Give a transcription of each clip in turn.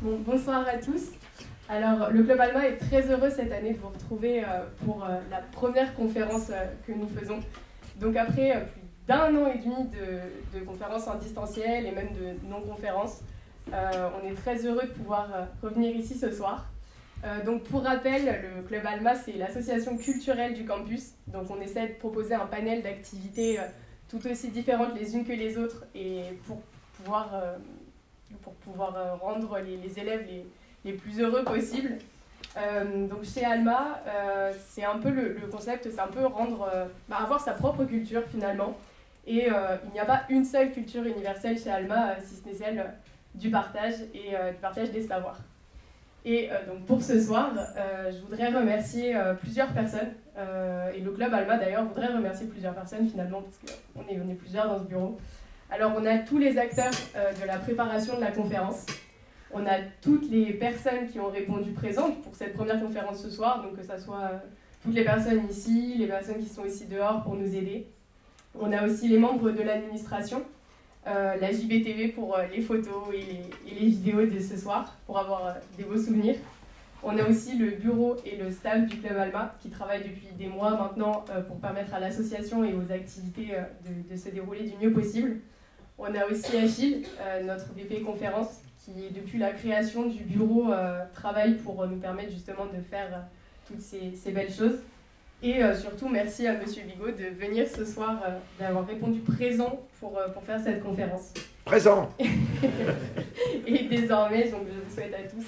Bon, bonsoir à tous. Alors, le Club Alma est très heureux cette année de vous retrouver pour la première conférence que nous faisons. Donc après plus d'un an et demi de conférences en distanciel et même de non-conférences, on est très heureux de pouvoir revenir ici ce soir. Donc pour rappel, le Club Alma, c'est l'association culturelle du campus. Donc on essaie de proposer un panel d'activités tout aussi différentes les unes que les autres et pour pouvoir rendre les élèves les plus heureux possibles. Donc chez Alma, c'est un peu le concept, c'est un peu avoir sa propre culture finalement. Et il n'y a pas une seule culture universelle chez Alma, si ce n'est celle du partage et du partage des savoirs. Et donc pour ce soir, je voudrais remercier plusieurs personnes, et le Club Alma d'ailleurs voudrait remercier plusieurs personnes finalement, parce qu'on est plusieurs dans ce bureau. Alors on a tous les acteurs de la préparation de la conférence, on a toutes les personnes qui ont répondu présentes pour cette première conférence ce soir, donc que ce soit toutes les personnes ici, les personnes qui sont ici dehors pour nous aider. On a aussi les membres de l'administration, la JBTV pour les photos et les vidéos de ce soir, pour avoir des beaux souvenirs. On a aussi le bureau et le staff du Club Alma qui travaillent depuis des mois maintenant pour permettre à l'association et aux activités de se dérouler du mieux possible. On a aussi Achille, notre VP conférence, qui depuis la création du bureau travaille pour nous permettre justement de faire toutes ces belles choses. Et surtout, merci à Monsieur Bigot de venir ce soir, d'avoir répondu présent pour faire cette conférence. Présent. Et désormais, donc, je vous souhaite à tous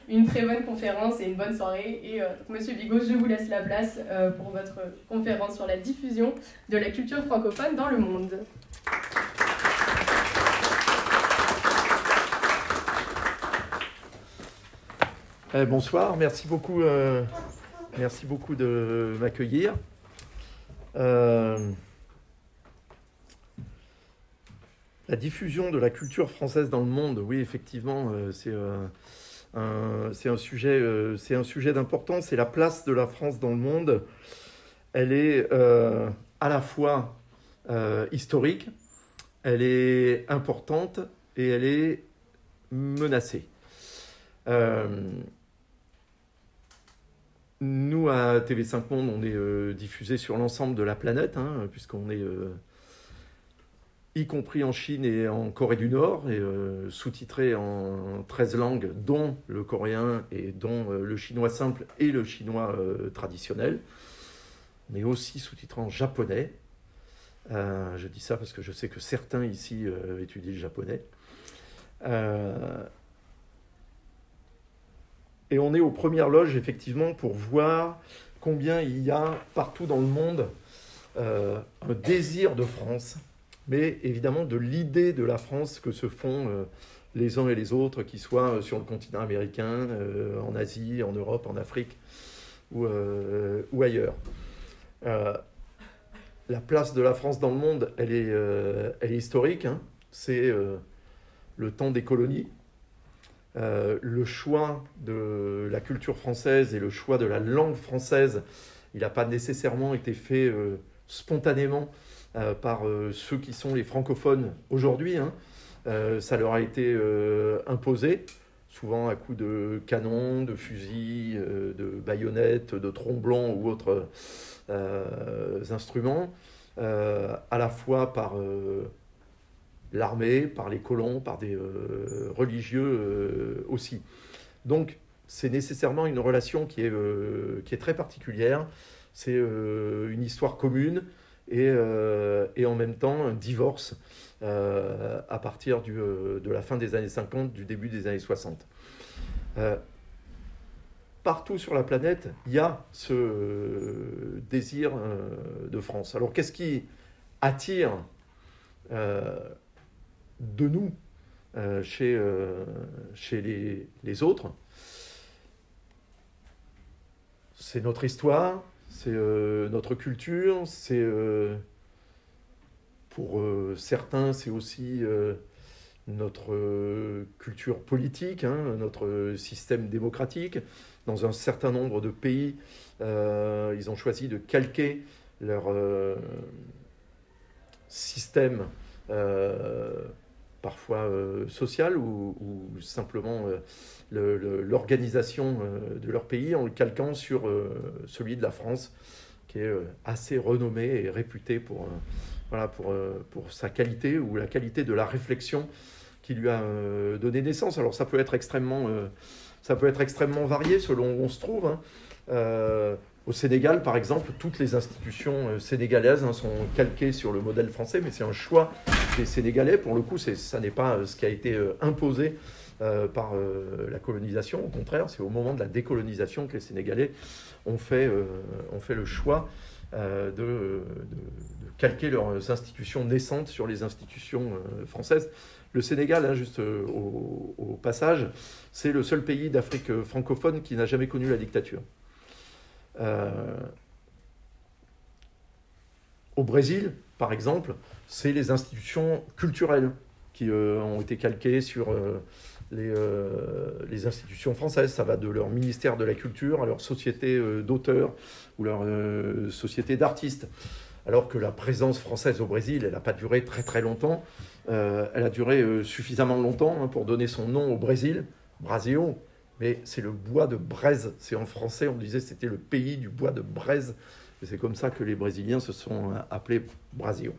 une très bonne conférence et une bonne soirée. Et Monsieur Bigot, je vous laisse la place pour votre conférence sur la diffusion de la culture francophone dans le monde. Bonsoir, merci beaucoup de m'accueillir. La diffusion de la culture française dans le monde, oui, effectivement, c'est un sujet d'importance. C'est la place de la France dans le monde. Elle est à la fois historique, elle est importante et elle est menacée. Nous, à TV5 Monde, on est diffusé sur l'ensemble de la planète, puisqu'on est y compris en Chine et en Corée du Nord, et sous-titré en 13 langues, dont le coréen et dont le chinois simple et le chinois traditionnel, mais aussi sous-titré en japonais. Je dis ça parce que je sais que certains ici étudient le japonais. Et on est aux premières loges, effectivement, pour voir combien il y a partout dans le monde un désir de France, mais évidemment de l'idée de la France que se font les uns et les autres, qu'ils soient sur le continent américain, en Asie, en Europe, en Afrique ou ailleurs. La place de la France dans le monde, elle est historique. C'est le temps des colonies. Le choix de la culture française et le choix de la langue française, il n'a pas nécessairement été fait spontanément par ceux qui sont les francophones aujourd'hui. Ça leur a été imposé, souvent à coups de canon, de fusils, de baïonnettes, de tromblons ou autres instruments, à la fois par l'armée, par les colons, par des religieux aussi. Donc, c'est nécessairement une relation qui est très particulière. C'est une histoire commune et en même temps un divorce à partir de la fin des années 50, du début des années 60. Partout sur la planète, il y a ce désir de France. Alors, qu'est-ce qui attire de nous chez les autres? C'est notre histoire, c'est notre culture, c'est pour certains c'est aussi notre culture politique, notre système démocratique. Dans un certain nombre de pays, ils ont choisi de calquer leur système parfois sociale ou simplement l'organisation de leur pays en le calquant sur celui de la France, qui est assez renommé et réputé pour sa qualité ou la qualité de la réflexion qui lui a donné naissance. Alors ça peut être extrêmement varié selon où on se trouve. Hein. Au Sénégal, par exemple, toutes les institutions sénégalaises sont calquées sur le modèle français, mais c'est un choix des Sénégalais. Pour le coup, ça n'est pas ce qui a été imposé par la colonisation. Au contraire, c'est au moment de la décolonisation que les Sénégalais ont fait le choix de calquer leurs institutions naissantes sur les institutions françaises. Le Sénégal, hein, juste au passage, c'est le seul pays d'Afrique francophone qui n'a jamais connu la dictature. Au Brésil, par exemple, c'est les institutions culturelles qui ont été calquées sur les institutions françaises. Ça va de leur ministère de la culture à leur société d'auteurs ou leur société d'artistes. Alors que la présence française au Brésil, elle n'a pas duré très très longtemps. Elle a duré suffisamment longtemps pour donner son nom au Brésil, Brasil. Mais c'est le bois de braise. C'est en français, on disait c'était le pays du bois de braise. Et c'est comme ça que les Brésiliens se sont appelés Brasil.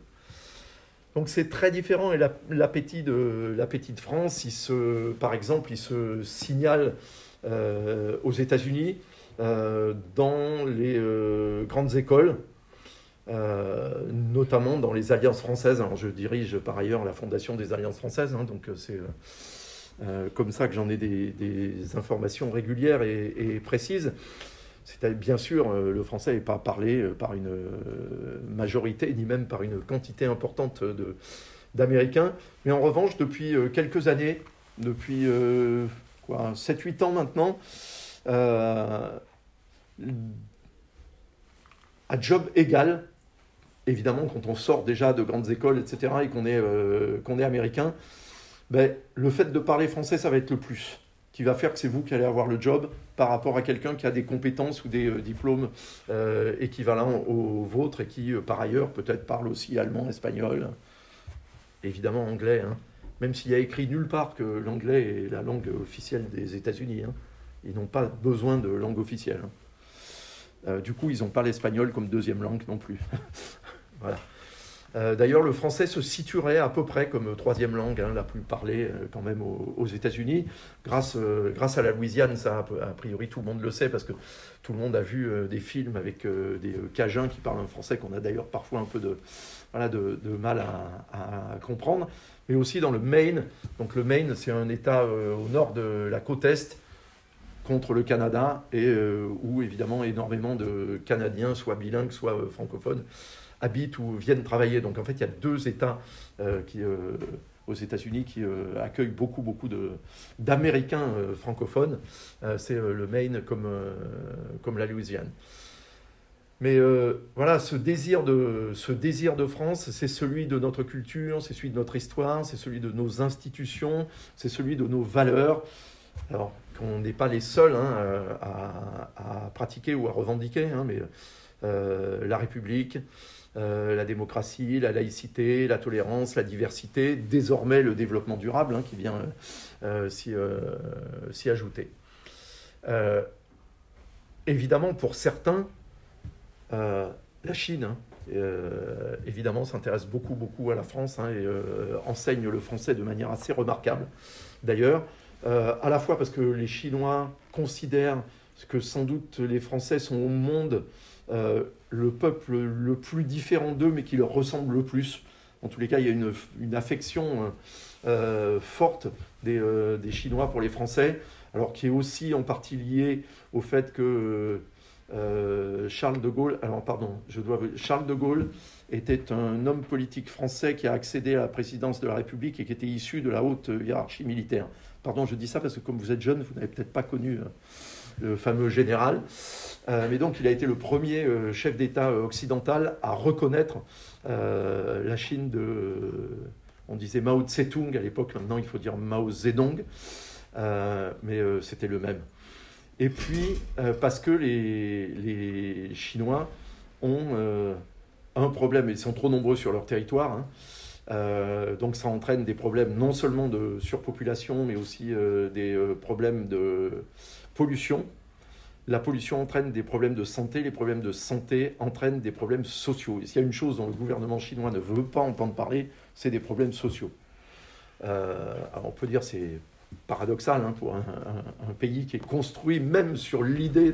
Donc c'est très différent. Et l'appétit de France, par exemple, il se signale aux États-Unis, dans les grandes écoles, notamment dans les Alliances françaises. Alors je dirige par ailleurs la Fondation des Alliances françaises, hein, donc c'est... comme ça que j'en ai des informations régulières et précises. Bien sûr, le français n'est pas parlé par une majorité, ni même par une quantité importante d'Américains. Mais en revanche, depuis quelques années, depuis 7-8 ans maintenant, à job égal, évidemment, quand on sort déjà de grandes écoles, etc., et qu'on est américain, le fait de parler français, ça va être le plus, qui va faire que c'est vous qui allez avoir le job par rapport à quelqu'un qui a des compétences ou des diplômes équivalents aux vôtres et qui, par ailleurs, peut-être parle aussi allemand, espagnol, évidemment anglais, hein. Même s'il y a écrit nulle part que l'anglais est la langue officielle des États-Unis. Hein. Ils n'ont pas besoin de langue officielle. Hein. Du coup, ils n'ont pas l'espagnol comme deuxième langue non plus. Voilà. D'ailleurs, le français se situerait à peu près comme troisième langue, hein, la plus parlée quand même aux États-Unis. Grâce à la Louisiane, ça, a priori, tout le monde le sait, parce que tout le monde a vu des films avec des Cajuns qui parlent un français qu'on a d'ailleurs parfois un peu de mal à comprendre. Mais aussi dans le Maine. Donc le Maine, c'est un État au nord de la côte Est, contre le Canada, et où évidemment énormément de Canadiens, soit bilingues, soit francophones, habitent ou viennent travailler. Donc en fait, il y a 2 États aux États-Unis qui accueillent beaucoup d'Américains francophones. C'est le Maine comme la Louisiane. Mais voilà, ce désir de France, c'est celui de notre culture, c'est celui de notre histoire, c'est celui de nos institutions, c'est celui de nos valeurs. Alors qu'on n'est pas les seuls, hein, à pratiquer ou à revendiquer, hein, mais la République, la démocratie, la laïcité, la tolérance, la diversité, désormais le développement durable, hein, qui vient s'y ajouter. Évidemment, pour certains, la Chine, hein, évidemment, s'intéresse beaucoup à la France, hein, et enseigne le français de manière assez remarquable. D'ailleurs, à la fois parce que les Chinois considèrent que sans doute les Français sont au monde le peuple le plus différent d'eux, mais qui leur ressemble le plus. En tous les cas, il y a une affection forte des Chinois pour les Français, alors qui est aussi en partie liée au fait que Charles de Gaulle était un homme politique français qui a accédé à la présidence de la République et qui était issu de la haute hiérarchie militaire. Pardon, je dis ça parce que comme vous êtes jeune, vous n'avez peut-être pas connu le fameux général. Mais donc, il a été le premier chef d'État occidental à reconnaître la Chine on disait Mao Tse-tung à l'époque, maintenant il faut dire Mao Zedong, mais c'était le même. Et puis, parce que les Chinois ont un problème, ils sont trop nombreux sur leur territoire, hein, Donc ça entraîne des problèmes non seulement de surpopulation, mais aussi des problèmes de pollution. La pollution entraîne des problèmes de santé, les problèmes de santé entraînent des problèmes sociaux. Et s'il y a une chose dont le gouvernement chinois ne veut pas entendre parler, c'est des problèmes sociaux. Alors on peut dire c'est paradoxal pour un pays qui est construit même sur l'idée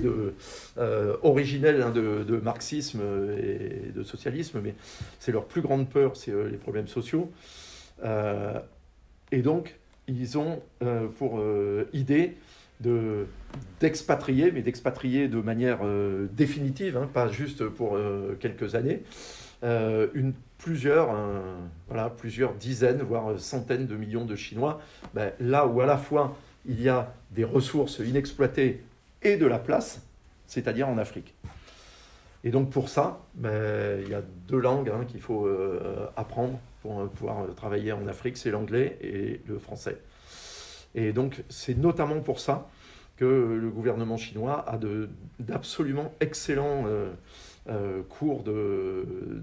originelle de marxisme et de socialisme, mais c'est leur plus grande peur, c'est les problèmes sociaux. Et donc, ils ont pour idée d'expatrier, mais d'expatrier de manière définitive, pas juste pour quelques années, plusieurs dizaines, voire centaines de millions de Chinois, là où à la fois il y a des ressources inexploitées et de la place, c'est-à-dire en Afrique. Et donc pour ça, il y a 2 langues qu'il faut apprendre pour pouvoir travailler en Afrique, c'est l'anglais et le français. Et donc c'est notamment pour ça que le gouvernement chinois a d'absolument excellents cours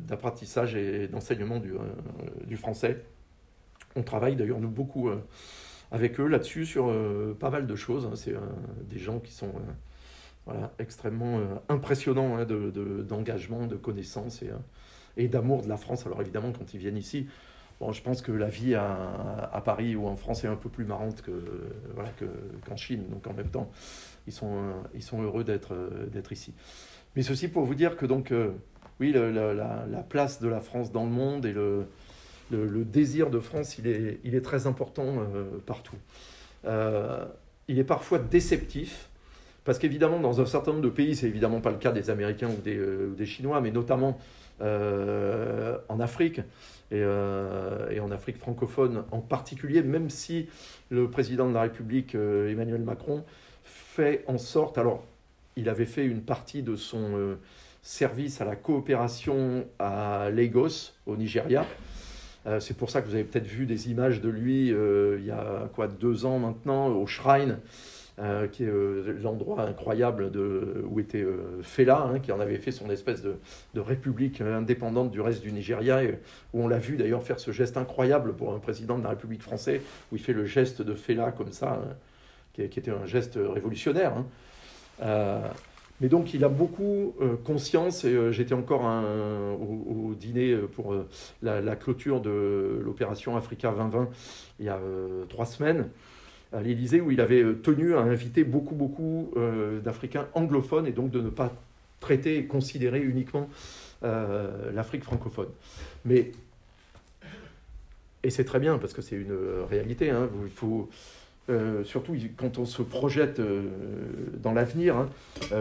d'apprentissage et d'enseignement du français. On travaille d'ailleurs nous beaucoup avec eux là-dessus sur pas mal de choses. C'est des gens qui sont extrêmement impressionnants d'engagement, de connaissances et d'amour de la France. Alors évidemment, quand ils viennent ici, je pense que la vie à Paris ou en France est un peu plus marrante qu'en Chine. Donc en même temps, ils sont heureux d'être ici. Mais ceci pour vous dire que donc, oui, la place de la France dans le monde et le désir de France, il est très important partout. Il est parfois déceptif, parce qu'évidemment, dans un certain nombre de pays, c'est évidemment pas le cas des Américains ou des Chinois, mais notamment en Afrique, et en Afrique francophone en particulier, même si le président de la République, Emmanuel Macron, fait en sorte... Alors, il avait fait une partie de son service à la coopération à Lagos, au Nigeria. C'est pour ça que vous avez peut-être vu des images de lui il y a 2 ans maintenant, au Shrine, qui est l'endroit incroyable où était Fela, qui en avait fait son espèce de république indépendante du reste du Nigeria, et où on l'a vu d'ailleurs faire ce geste incroyable pour un président de la République française, où il fait le geste de Fela comme ça, qui était un geste révolutionnaire. Mais donc il a beaucoup conscience, et j'étais encore au dîner pour la clôture de l'opération Africa 2020 il y a 3 semaines à l'Élysée, où il avait tenu à inviter beaucoup d'Africains anglophones, et donc de ne pas traiter et considérer uniquement l'Afrique francophone. Et c'est très bien, parce que c'est une réalité, il faut... surtout quand on se projette dans l'avenir,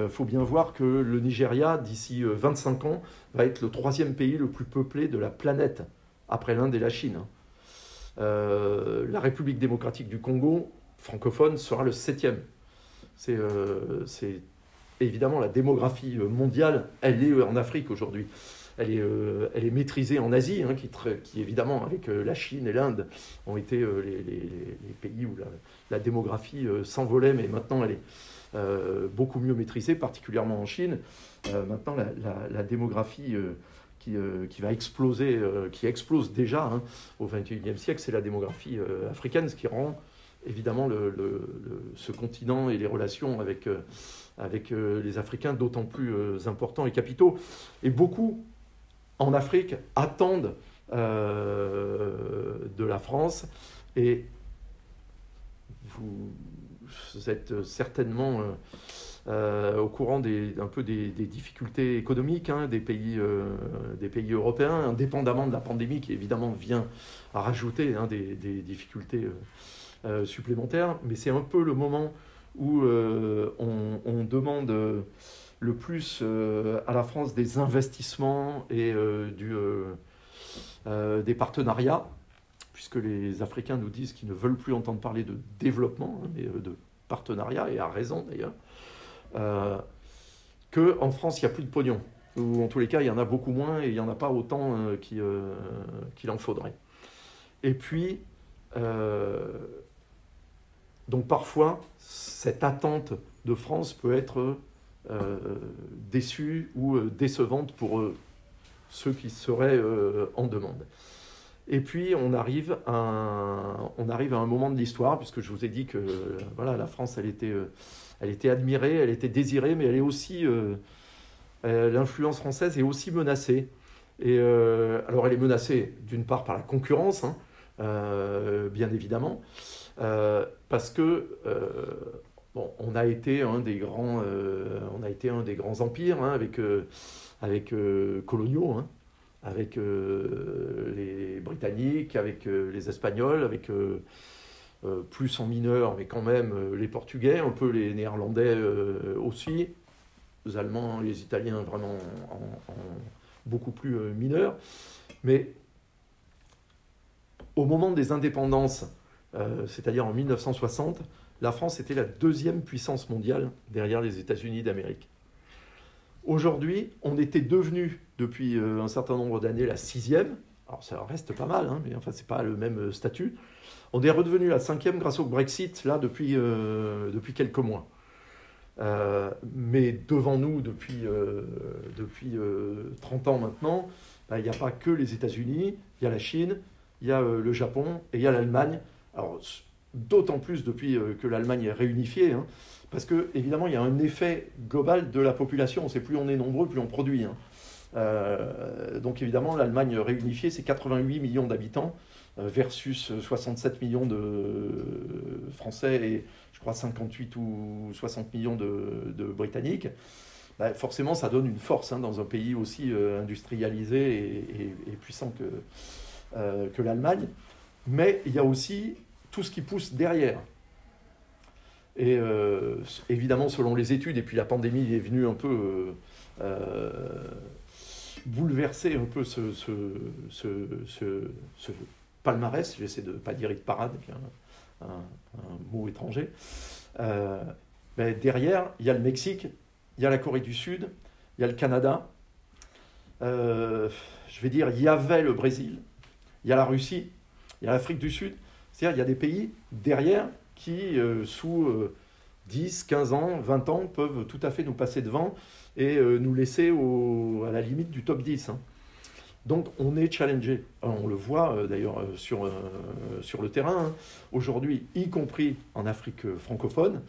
faut bien voir que le Nigeria, d'ici 25 ans, va être le 3e pays le plus peuplé de la planète, après l'Inde et la Chine. La République démocratique du Congo, francophone, sera le 7e. C'est évidemment la démographie mondiale, elle est en Afrique aujourd'hui. Elle est maîtrisée en Asie, qui évidemment, avec la Chine et l'Inde, ont été les pays où la démographie s'envolait, mais maintenant elle est beaucoup mieux maîtrisée, particulièrement en Chine. Maintenant, la démographie qui va exploser, qui explose déjà au XXIe siècle, c'est la démographie africaine, ce qui rend évidemment ce continent et les relations avec les Africains d'autant plus importants et capitaux. Et beaucoup en Afrique attendent de la France, et vous êtes certainement au courant un peu des difficultés économiques des pays européens, indépendamment de la pandémie qui évidemment vient à rajouter des difficultés supplémentaires, mais c'est un peu le moment où on demande le plus à la France des investissements et des partenariats, puisque les Africains nous disent qu'ils ne veulent plus entendre parler de développement, mais de partenariat, et à raison d'ailleurs, qu'en France, il n'y a plus de pognon, ou en tous les cas, il y en a beaucoup moins, et il n'y en a pas autant qu'il en faudrait. Et puis, donc parfois, cette attente de France peut être déçue ou décevante pour ceux qui seraient en demande. Et puis on arrive à un moment de l'histoire, puisque je vous ai dit que voilà, la France, elle était admirée, elle était désirée, mais elle est aussi, l'influence française est aussi menacée. Et alors elle est menacée d'une part par la concurrence, hein, bien évidemment, parce que bon, on a été un des grands empires, hein, avec coloniaux, hein, avec les Britanniques, avec les Espagnols, avec plus en mineur, mais quand même les Portugais, un peu les Néerlandais aussi, les Allemands, les Italiens vraiment en beaucoup plus mineurs. Mais au moment des indépendances, c'est-à-dire en 1960, la France était la deuxième puissance mondiale derrière les États-Unis d'Amérique. Aujourd'hui, on était devenu, depuis un certain nombre d'années, la sixième. Alors ça reste pas mal, hein, mais enfin, c'est pas le même statut. On est redevenu la cinquième grâce au Brexit, là, depuis quelques mois. Mais devant nous, depuis 30 ans maintenant, il n'y a pas que les États-Unis, il y a la Chine, il y a le Japon et il y a l'Allemagne. Alors, d'autant plus depuis que l'Allemagne est réunifiée, hein, parce que évidemment il y a un effet global de la population. C'est plus on est nombreux, plus on produit. Hein. Donc évidemment l'Allemagne réunifiée, c'est 88 millions d'habitants versus 67 millions de Français et je crois 58 ou 60 millions de Britanniques. Bah, forcément ça donne une force, hein, dans un pays aussi industrialisé et puissant que l'Allemagne. Mais il y a aussi tout ce qui pousse derrière. Et évidemment, selon les études, et puis la pandémie est venue un peu bouleverser un peu ce palmarès. J'essaie de ne pas dire hit parade, qui est un mot étranger. Mais derrière, il y a le Mexique, il y a la Corée du Sud, il y a le Canada. Je vais dire, il y avait le Brésil, il y a la Russie, il y a l'Afrique du Sud. C'est-à-dire, il y a des pays derrière qui, sous 10, 15 ans, 20 ans, peuvent tout à fait nous passer devant et nous laisser à la limite du top 10. Hein. Donc, on est challengé. On le voit d'ailleurs sur le terrain. Hein. Aujourd'hui, y compris en Afrique francophone,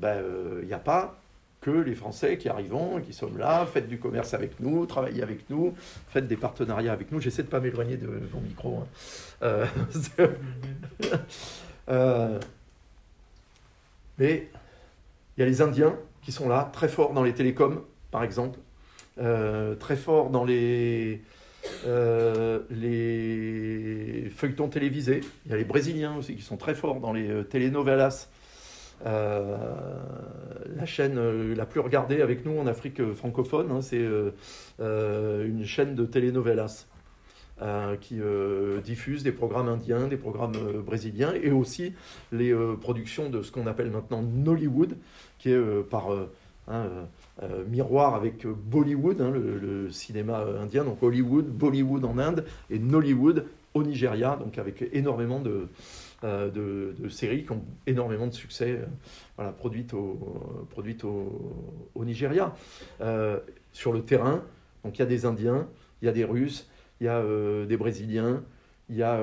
il n'y a pas que les Français qui arrivons, qui sommes là, faites du commerce avec nous, travaillez avec nous, faites des partenariats avec nous. J'essaie de ne pas m'éloigner de vos micros. Hein. Mais il y a les Indiens qui sont là, très forts dans les télécoms, par exemple, très forts dans les feuilletons télévisés. Il y a les Brésiliens aussi qui sont très forts dans les telenovelas. La chaîne la plus regardée avec nous en Afrique francophone, hein, c'est une chaîne de telenovelas qui diffuse des programmes indiens, des programmes brésiliens et aussi les productions de ce qu'on appelle maintenant Nollywood, qui est par miroir avec Bollywood, hein, le cinéma indien, donc Hollywood, Bollywood en Inde et Nollywood au Nigeria, donc avec énormément de séries qui ont énormément de succès, voilà, produites au Nigeria. Sur le terrain, donc il y a des Indiens, il y a des Russes, il y a des Brésiliens, il y a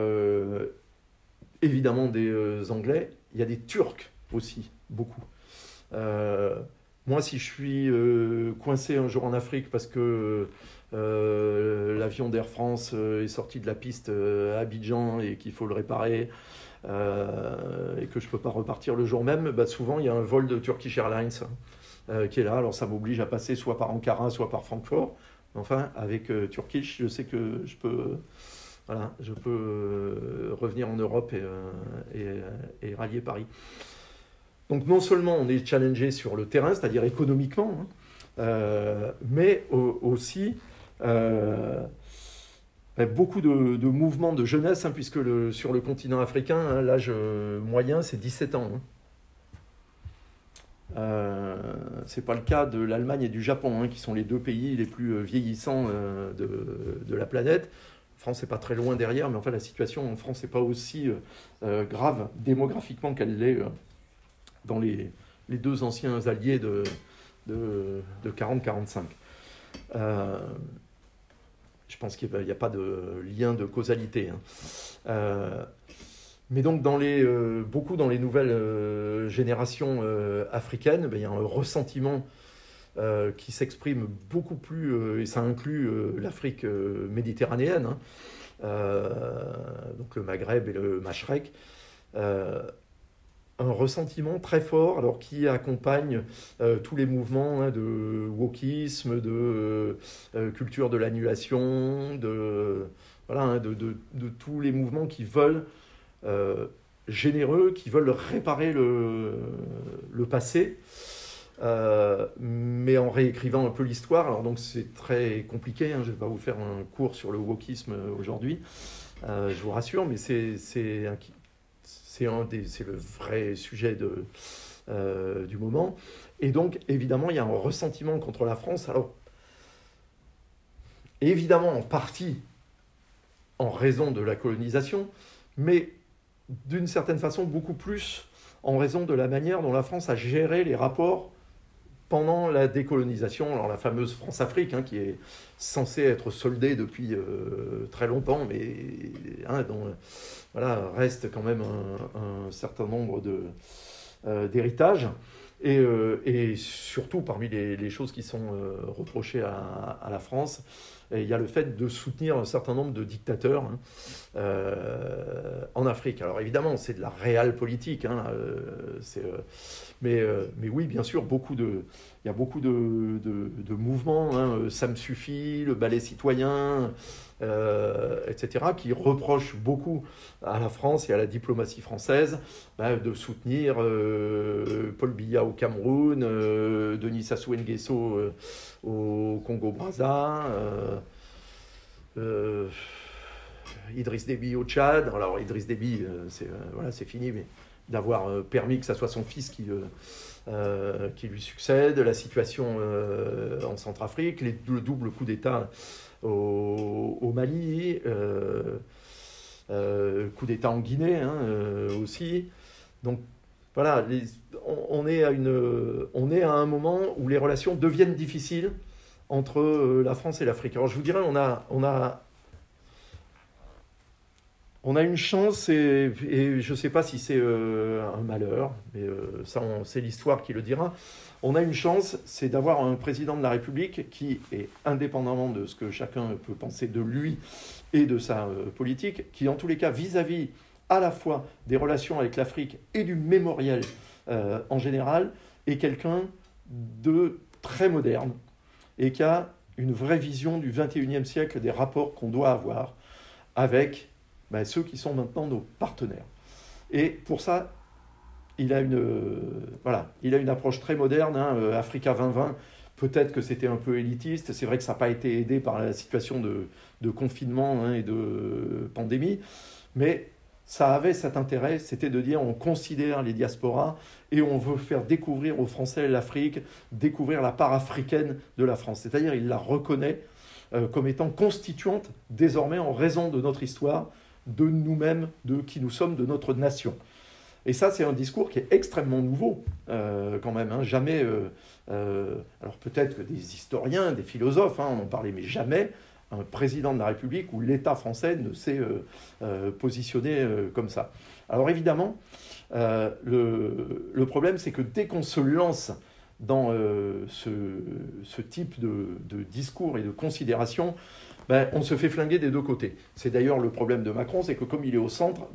évidemment des Anglais, il y a des Turcs aussi, beaucoup. Moi, si je suis coincé un jour en Afrique parce que l'avion d'Air France est sorti de la piste à Abidjan et qu'il faut le réparer, et que je ne peux pas repartir le jour même, souvent il y a un vol de Turkish Airlines qui est là. Alors ça m'oblige à passer soit par Ankara, soit par Francfort. Enfin, avec Turkish, je sais que je peux revenir en Europe et rallier Paris. Donc non seulement on est challengé sur le terrain, c'est-à-dire économiquement, hein, mais aussi beaucoup de mouvements de jeunesse, hein, puisque sur le continent africain, hein, l'âge moyen, c'est 17 ans. Hein. C'est pas le cas de l'Allemagne et du Japon, hein, qui sont les deux pays les plus vieillissants de la planète. La France n'est pas très loin derrière, mais enfin la situation en France n'est pas aussi grave démographiquement qu'elle l'est dans les deux anciens alliés de 40-45. Je pense qu'il n'y a pas de lien de causalité. Hein. Mais donc, beaucoup dans les nouvelles générations africaines, il y a un ressentiment qui s'exprime beaucoup plus, et ça inclut l'Afrique méditerranéenne, hein, donc le Maghreb et le Machrek, un ressentiment très fort, alors qui accompagne tous les mouvements hein, de wokisme, de culture de l'annulation, voilà, hein, de tous les mouvements qui veulent généreux, qui veulent réparer le passé, mais en réécrivant un peu l'histoire. Alors donc c'est très compliqué, hein, je ne vais pas vous faire un cours sur le wokisme aujourd'hui, je vous rassure, mais c'est le vrai sujet du moment. Et donc, évidemment, il y a un ressentiment contre la France. Alors, évidemment, en partie en raison de la colonisation, mais d'une certaine façon, beaucoup plus en raison de la manière dont la France a géré les rapports pendant la décolonisation. Alors, la fameuse France-Afrique, hein, qui est censée être soldée depuis très longtemps, mais hein, dont voilà, reste quand même un certain nombre d'héritages. Et surtout, parmi les choses qui sont reprochées à la France, il y a le fait de soutenir un certain nombre de dictateurs hein, en Afrique. Alors évidemment, c'est de la réelle politique, hein, mais oui, bien sûr, il y a beaucoup de mouvements, hein, Ça me suffit, le ballet citoyen, etc., qui reprochent beaucoup à la France et à la diplomatie française de soutenir Paul Biya au Cameroun, Denis Sassou Nguesso au Congo-Brazza, Idriss Déby au Tchad. Alors Idriss Déby, c'est fini, mais d'avoir permis que ça soit son fils qui lui succède, la situation en Centrafrique, le double coup d'État au Mali, coup d'État en Guinée hein, aussi. Donc voilà, on est à un moment où les relations deviennent difficiles entre la France et l'Afrique. Alors je vous dirais, on a une chance, et je ne sais pas si c'est un malheur, mais ça, c'est l'histoire qui le dira. On a une chance, c'est d'avoir un président de la République qui est, indépendamment de ce que chacun peut penser de lui et de sa politique, qui en tous les cas, vis-à-vis à la fois des relations avec l'Afrique et du mémoriel en général, est quelqu'un de très moderne et qui a une vraie vision du XXIe siècle, des rapports qu'on doit avoir avec ceux qui sont maintenant nos partenaires. Et pour ça, il a une approche très moderne, hein, Africa 2020, peut-être que c'était un peu élitiste, c'est vrai que ça n'a pas été aidé par la situation de confinement hein, et de pandémie, mais ça avait cet intérêt, c'était de dire on considère les diasporas et on veut faire découvrir aux Français l'Afrique, découvrir la part africaine de la France. C'est-à-dire il la reconnaît comme étant constituante désormais en raison de notre histoire, de nous-mêmes, de qui nous sommes, de notre nation. Et ça, c'est un discours qui est extrêmement nouveau, quand même. Hein. Jamais, alors peut-être que des historiens, des philosophes hein, en ont parlé, mais jamais un président de la République ou l'État français ne s'est positionné comme ça. Alors évidemment, le problème, c'est que dès qu'on se lance dans ce type de discours et de considération, on se fait flinguer des deux côtés. C'est d'ailleurs le problème de Macron, c'est que comme il est au centre,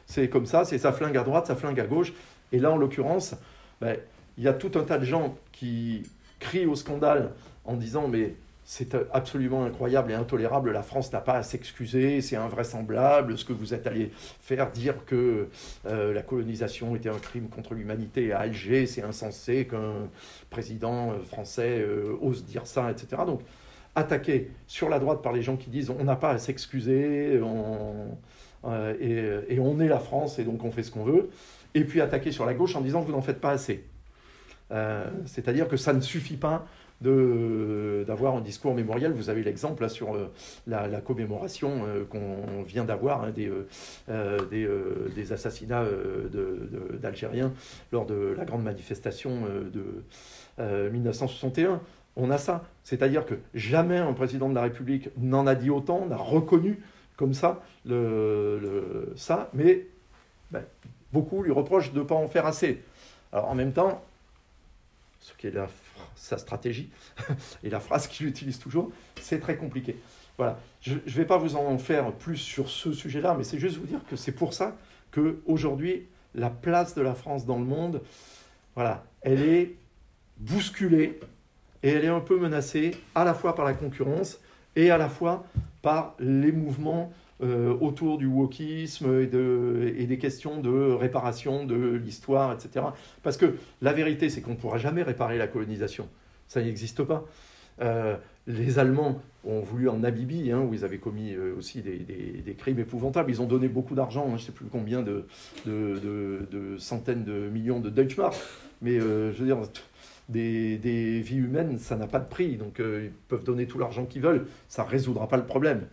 c'est comme ça, c'est ça flingue à droite, ça flingue à gauche. Et là, en l'occurrence, il y a tout un tas de gens qui crient au scandale en disant « mais c'est absolument incroyable et intolérable, la France n'a pas à s'excuser, c'est invraisemblable ce que vous êtes allé faire, dire que la colonisation était un crime contre l'humanité à Alger, c'est insensé qu'un président français ose dire ça, etc. » Donc, attaqué sur la droite par les gens qui disent on n'a pas à s'excuser, et on est la France et donc on fait ce qu'on veut, et puis attaqué sur la gauche en disant vous n'en faites pas assez. C'est-à-dire que ça ne suffit pas d'avoir un discours mémoriel. Vous avez l'exemple là, sur la commémoration qu'on vient d'avoir hein, des assassinats d'Algériens lors de la grande manifestation de 1961. On a ça. C'est-à-dire que jamais un président de la République n'en a dit autant, n'a reconnu comme ça ça, mais ben, beaucoup lui reprochent de ne pas en faire assez. Alors en même temps, ce qui est sa stratégie et la phrase qu'il utilise toujours, c'est très compliqué. Voilà. Je ne vais pas vous en faire plus sur ce sujet-là, mais c'est juste vous dire que c'est pour ça qu'aujourd'hui, la place de la France dans le monde, voilà, elle est bousculée et elle est un peu menacée à la fois par la concurrence et à la fois par les mouvements autour du wokisme et des questions de réparation de l'histoire, etc. Parce que la vérité, c'est qu'on ne pourra jamais réparer la colonisation. Ça n'existe pas. Les Allemands ont voulu en Namibie, hein, où ils avaient commis aussi des crimes épouvantables. Ils ont donné beaucoup d'argent, hein, je ne sais plus combien de centaines de millions de Deutschmark. Mais je veux dire, des vies humaines, ça n'a pas de prix. Donc ils peuvent donner tout l'argent qu'ils veulent, ça ne résoudra pas le problème.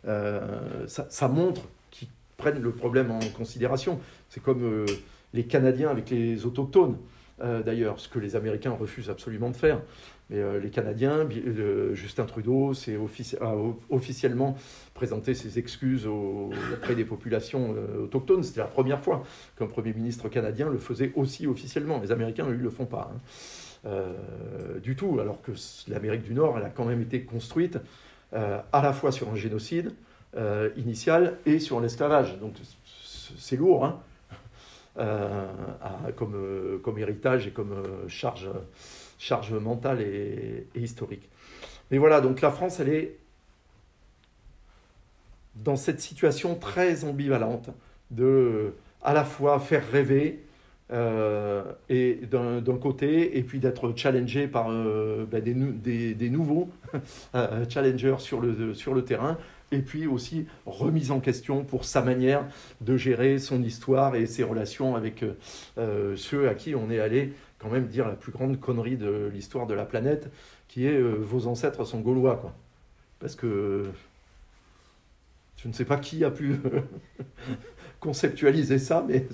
Ça montre qu'ils prennent le problème en considération. C'est comme les Canadiens avec les autochtones, d'ailleurs, ce que les Américains refusent absolument de faire. Mais les Canadiens, Justin Trudeau a officiellement présenté ses excuses auprès des populations autochtones. C'était la première fois qu'un Premier ministre canadien le faisait aussi officiellement. Les Américains, eux, ne le font pas. Du tout, alors que l'Amérique du Nord, elle a quand même été construite à la fois sur un génocide initial et sur l'esclavage. Donc c'est lourd, hein, comme héritage et comme charge mentale et historique. Mais voilà, donc la France, elle est dans cette situation très ambivalente de à la fois faire rêver et d'un côté, et puis d'être challengé par des nouveaux challengers sur le terrain, et puis aussi remise en question pour sa manière de gérer son histoire et ses relations avec ceux à qui on est allé quand même dire la plus grande connerie de l'histoire de la planète, qui est vos ancêtres sont gaulois, quoi. Parce que je ne sais pas qui a pu conceptualiser ça, mais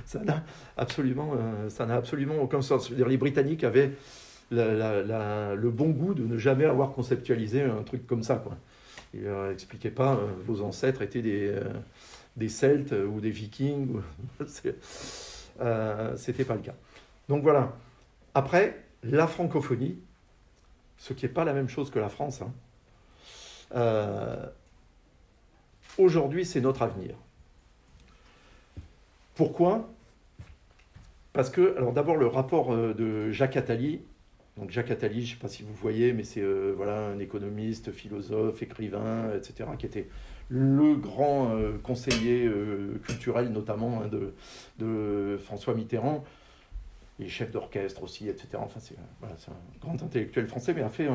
ça n'a absolument aucun sens. Je veux dire, les Britanniques avaient le bon goût de ne jamais avoir conceptualisé un truc comme ça, quoi. Ils ne expliquaient pas vos ancêtres étaient des Celtes ou des Vikings. C'était pas le cas. Donc voilà. Après, la francophonie, ce qui n'est pas la même chose que la France, hein, aujourd'hui, c'est notre avenir. Pourquoi ? Parce que, alors d'abord, le rapport de Jacques Attali. Donc Jacques Attali, je ne sais pas si vous voyez, mais c'est voilà, un économiste, philosophe, écrivain, etc., qui était le grand conseiller culturel, notamment, hein, de François Mitterrand, et chef d'orchestre aussi, etc. Enfin, c'est un grand intellectuel français, mais a fait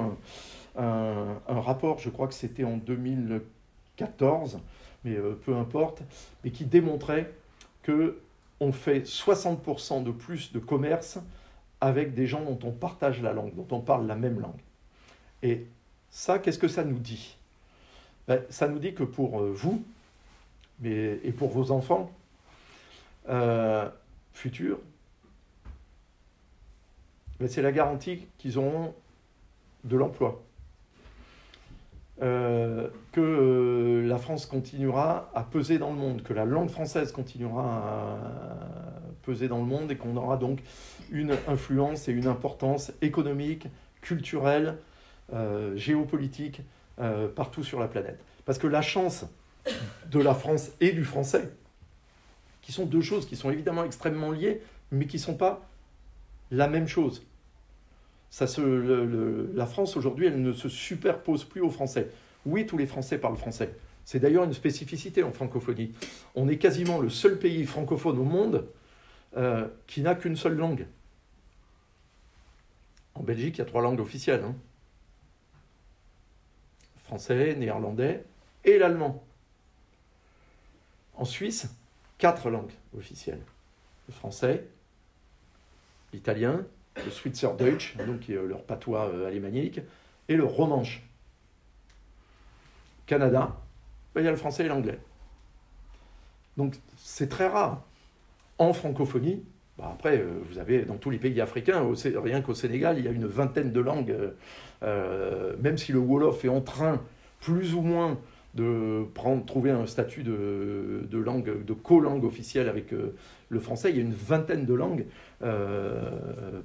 un rapport, je crois que c'était en 2014, mais peu importe, mais qui démontrait qu'on fait 60% de plus de commerce avec des gens dont on partage la langue, dont on parle la même langue. Et ça, qu'est-ce que ça nous dit ? Ça nous dit que pour vous, et pour vos enfants futurs, c'est la garantie qu'ils auront de l'emploi. Que la France continuera à peser dans le monde, que la langue française continuera à peser dans le monde et qu'on aura donc une influence et une importance économique, culturelle, géopolitique partout sur la planète. Parce que la chance de la France et du français, qui sont deux choses qui sont évidemment extrêmement liées, mais qui ne sont pas la même chose. La France aujourd'hui, elle ne se superpose plus aux Français. Oui, tous les Français parlent français. C'est d'ailleurs une spécificité en francophonie. On est quasiment le seul pays francophone au monde qui n'a qu'une seule langue. En Belgique, il y a 3 langues officielles, hein. Français, néerlandais et l'allemand. En Suisse, 4 langues officielles. Le français, l'italien, le Schweizerdeutsch, donc qui est leur patois alémanique, et le romanche. Canada, il y a le français et l'anglais. Donc c'est très rare. En francophonie, Bah après, vous avez dans tous les pays africains, rien qu'au Sénégal, il y a une vingtaine de langues, même si le Wolof est en train, plus ou moins, de trouver un statut de langue, de co-langue officielle avec le français. Il y a une vingtaine de langues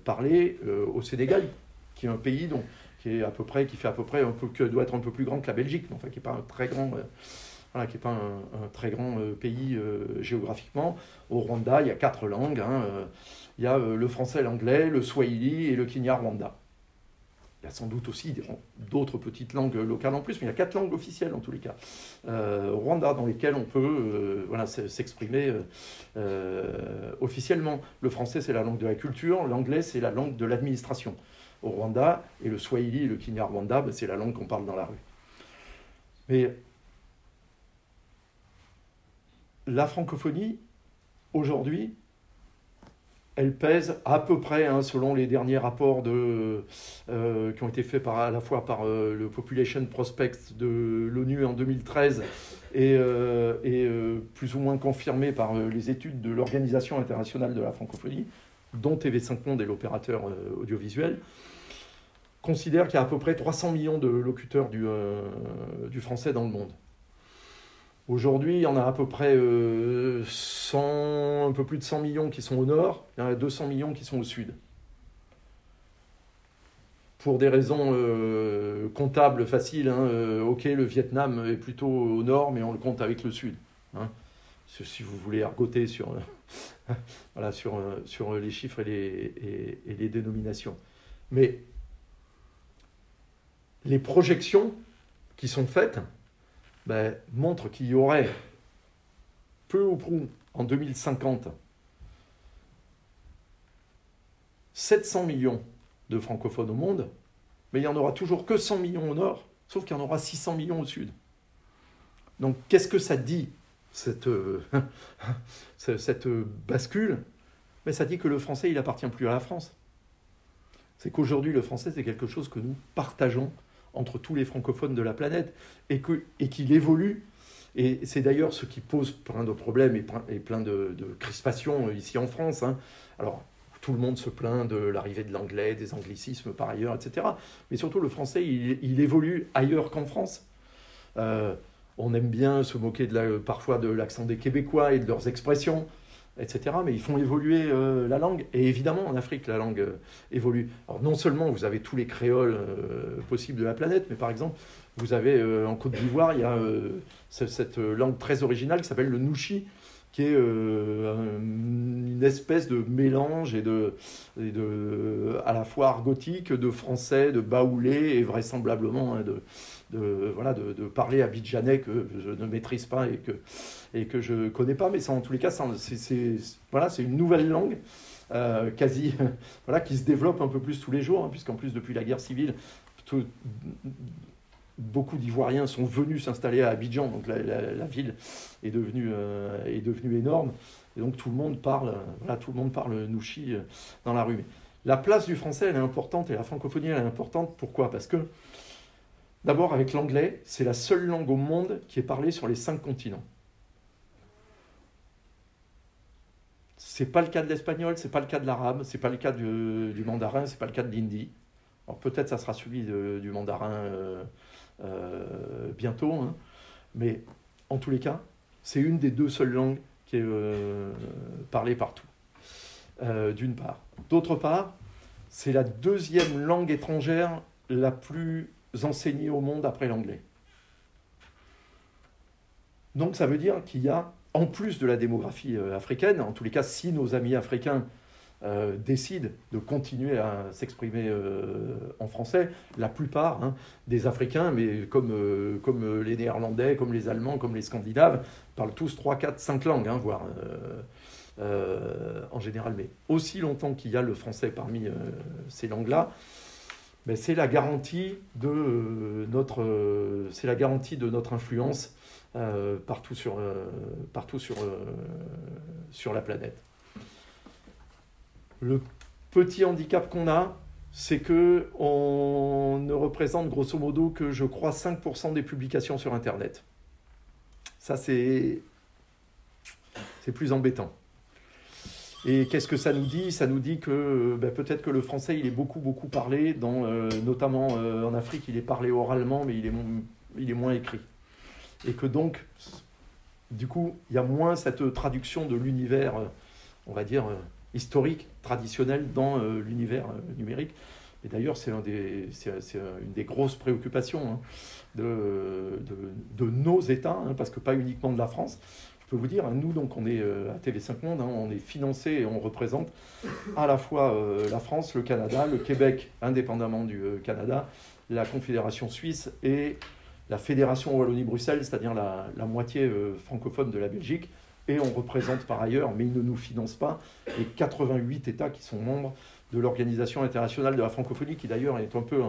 parlées au Sénégal, qui est un pays qui fait à peu près doit être un peu plus grand que la Belgique, mais enfin qui n'est pas un très grand, voilà, qui est pas un très grand pays géographiquement. Au Rwanda, il y a 4 langues. Il y a le français, l'anglais, le swahili et le kinyarwanda. Il y a sans doute aussi d'autres petites langues locales en plus, mais il y a 4 langues officielles en tous les cas. Au Rwanda, dans lesquelles on peut s'exprimer officiellement. Le français, c'est la langue de la culture, l'anglais, c'est la langue de l'administration au Rwanda, et le swahili et le kinyarwanda, c'est la langue qu'on parle dans la rue. Mais la francophonie, aujourd'hui, elle pèse à peu près, selon les derniers rapports qui ont été faits à la fois par le Population Prospect de l'ONU en 2013 et plus ou moins confirmés par les études de l'Organisation internationale de la francophonie, dont TV5 Monde est l'opérateur audiovisuel, considère qu'il y a à peu près 300 millions de locuteurs du français dans le monde. Aujourd'hui, il y en a à peu près un peu plus de 100 millions qui sont au nord, il y en a 200 millions qui sont au sud. Pour des raisons comptables faciles, ok, le Vietnam est plutôt au nord, mais on le compte avec le sud. Si vous voulez argoter sur les chiffres et les dénominations. Mais les projections qui sont faites montrent qu'il y aurait peu ou prou en 2050 700 millions de francophones au monde, mais il n'y en aura toujours que 100 millions au nord, sauf qu'il y en aura 600 millions au sud. Donc qu'est-ce que ça dit, cette bascule? Mais ça dit que le français, il n'appartient plus à la France. C'est qu'aujourd'hui, le français, c'est quelque chose que nous partageons entre tous les francophones de la planète et qu'il évolue. Et c'est d'ailleurs ce qui pose plein de problèmes et plein de crispations ici en France. Alors, tout le monde se plaint de l'arrivée de l'anglais, des anglicismes par ailleurs, etc. Mais surtout, le français, il évolue ailleurs qu'en France. On aime bien se moquer parfois de l'accent des Québécois et de leurs expressions, etc. Mais ils font évoluer la langue. Et évidemment, en Afrique, la langue évolue. Alors non seulement vous avez tous les créoles possibles de la planète, mais par exemple, vous avez en Côte d'Ivoire, il y a cette langue très originale qui s'appelle le Nouchi, qui est une espèce de mélange à la fois argotique, de français, de baoulé, et vraisemblablement de parler abidjanais que je ne maîtrise pas et que je ne connais pas, mais en tous les cas, c'est une nouvelle langue qui se développe un peu plus tous les jours, puisqu'en plus, depuis la guerre civile, beaucoup d'Ivoiriens sont venus s'installer à Abidjan, donc la ville est devenue énorme, et donc tout le monde parle Nouchi dans la rue. Mais la place du français, elle est importante, et la francophonie, elle est importante. Pourquoi? Parce que, d'abord, avec l'anglais, c'est la seule langue au monde qui est parlée sur les 5 continents. C'est pas le cas de l'espagnol, c'est pas le cas de l'arabe, c'est pas le cas du mandarin, c'est pas le cas de l'hindi. Alors peut-être ça sera suivi du mandarin bientôt, mais en tous les cas, c'est une des 2 seules langues qui est parlée partout, d'une part. D'autre part, c'est la 2e langue étrangère la plus enseignée au monde après l'anglais. Donc ça veut dire qu'il y a, en plus de la démographie africaine, en tous les cas, si nos amis africains décident de continuer à s'exprimer en français, la plupart des Africains, mais comme les Néerlandais, comme les Allemands, comme les Scandinaves, parlent tous 3, 4, 5 langues, voire en général. Mais aussi longtemps qu'il y a le français parmi ces langues-là, c'est la garantie de notre influence partout sur la planète. Le petit handicap qu'on a, c'est qu'on ne représente grosso modo que, je crois, 5% des publications sur Internet. Ça, c'est plus embêtant. Et qu'est-ce que ça nous dit? Ça nous dit que peut-être que le français, il est beaucoup, beaucoup parlé, notamment en Afrique, il est parlé oralement, mais il est moins écrit. Et que donc, du coup, il y a moins cette traduction de l'univers, on va dire, historique, traditionnel, dans l'univers numérique. Et d'ailleurs, c'est une des grosses préoccupations de nos États, parce que pas uniquement de la France. Je peux vous dire, nous, donc, on est à TV5 Monde, on est financé et on représente à la fois la France, le Canada, le Québec, indépendamment du Canada, la Confédération suisse et la Fédération Wallonie-Bruxelles, c'est-à-dire la moitié francophone de la Belgique. Et on représente par ailleurs, mais ils ne nous financent pas, les 88 États qui sont membres de l'Organisation internationale de la francophonie, qui d'ailleurs est un peu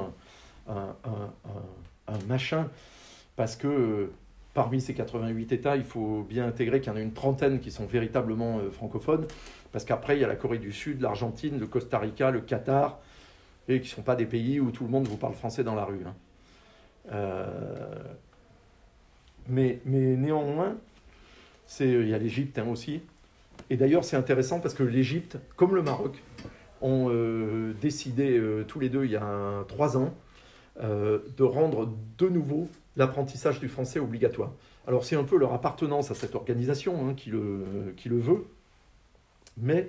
un machin, parce que parmi ces 88 États, il faut bien intégrer qu'il y en a une trentaine qui sont véritablement francophones, parce qu'après, il y a la Corée du Sud, l'Argentine, le Costa Rica, le Qatar, et qui ne sont pas des pays où tout le monde vous parle français dans la rue. Mais néanmoins, il y a l'Égypte aussi. Et d'ailleurs, c'est intéressant parce que l'Égypte, comme le Maroc, ont décidé tous les deux, il y a 3 ans, de rendre de nouveau l'apprentissage du français obligatoire. Alors c'est un peu leur appartenance à cette organisation qui le veut, mais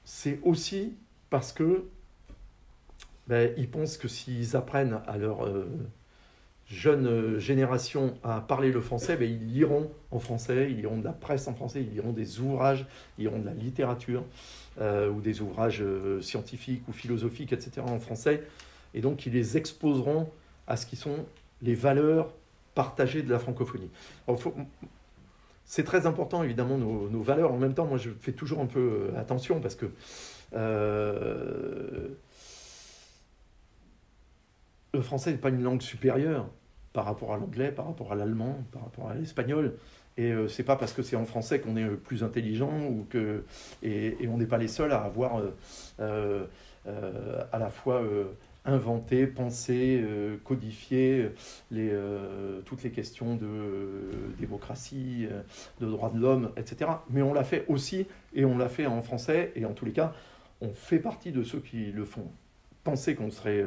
c'est aussi parce que ils pensent que s'ils apprennent à leur jeune génération à parler le français, ils liront en français, ils liront de la presse en français, ils liront des ouvrages, ils liront de la littérature ou des ouvrages scientifiques ou philosophiques, etc. en français. Et donc, ils les exposeront à ce qui sont les valeurs partagées de la francophonie. C'est très important, évidemment, nos valeurs. En même temps, moi, je fais toujours un peu attention parce que le français n'est pas une langue supérieure par rapport à l'anglais, par rapport à l'allemand, par rapport à l'espagnol. Et c'est pas parce que c'est en français qu'on est plus intelligent et on n'est pas les seuls à avoir à la fois inventé, pensé, codifié toutes les questions de démocratie, de droits de l'homme, etc. Mais on l'a fait aussi, et on l'a fait en français, et en tous les cas, on fait partie de ceux qui le font. Penser qu'on serait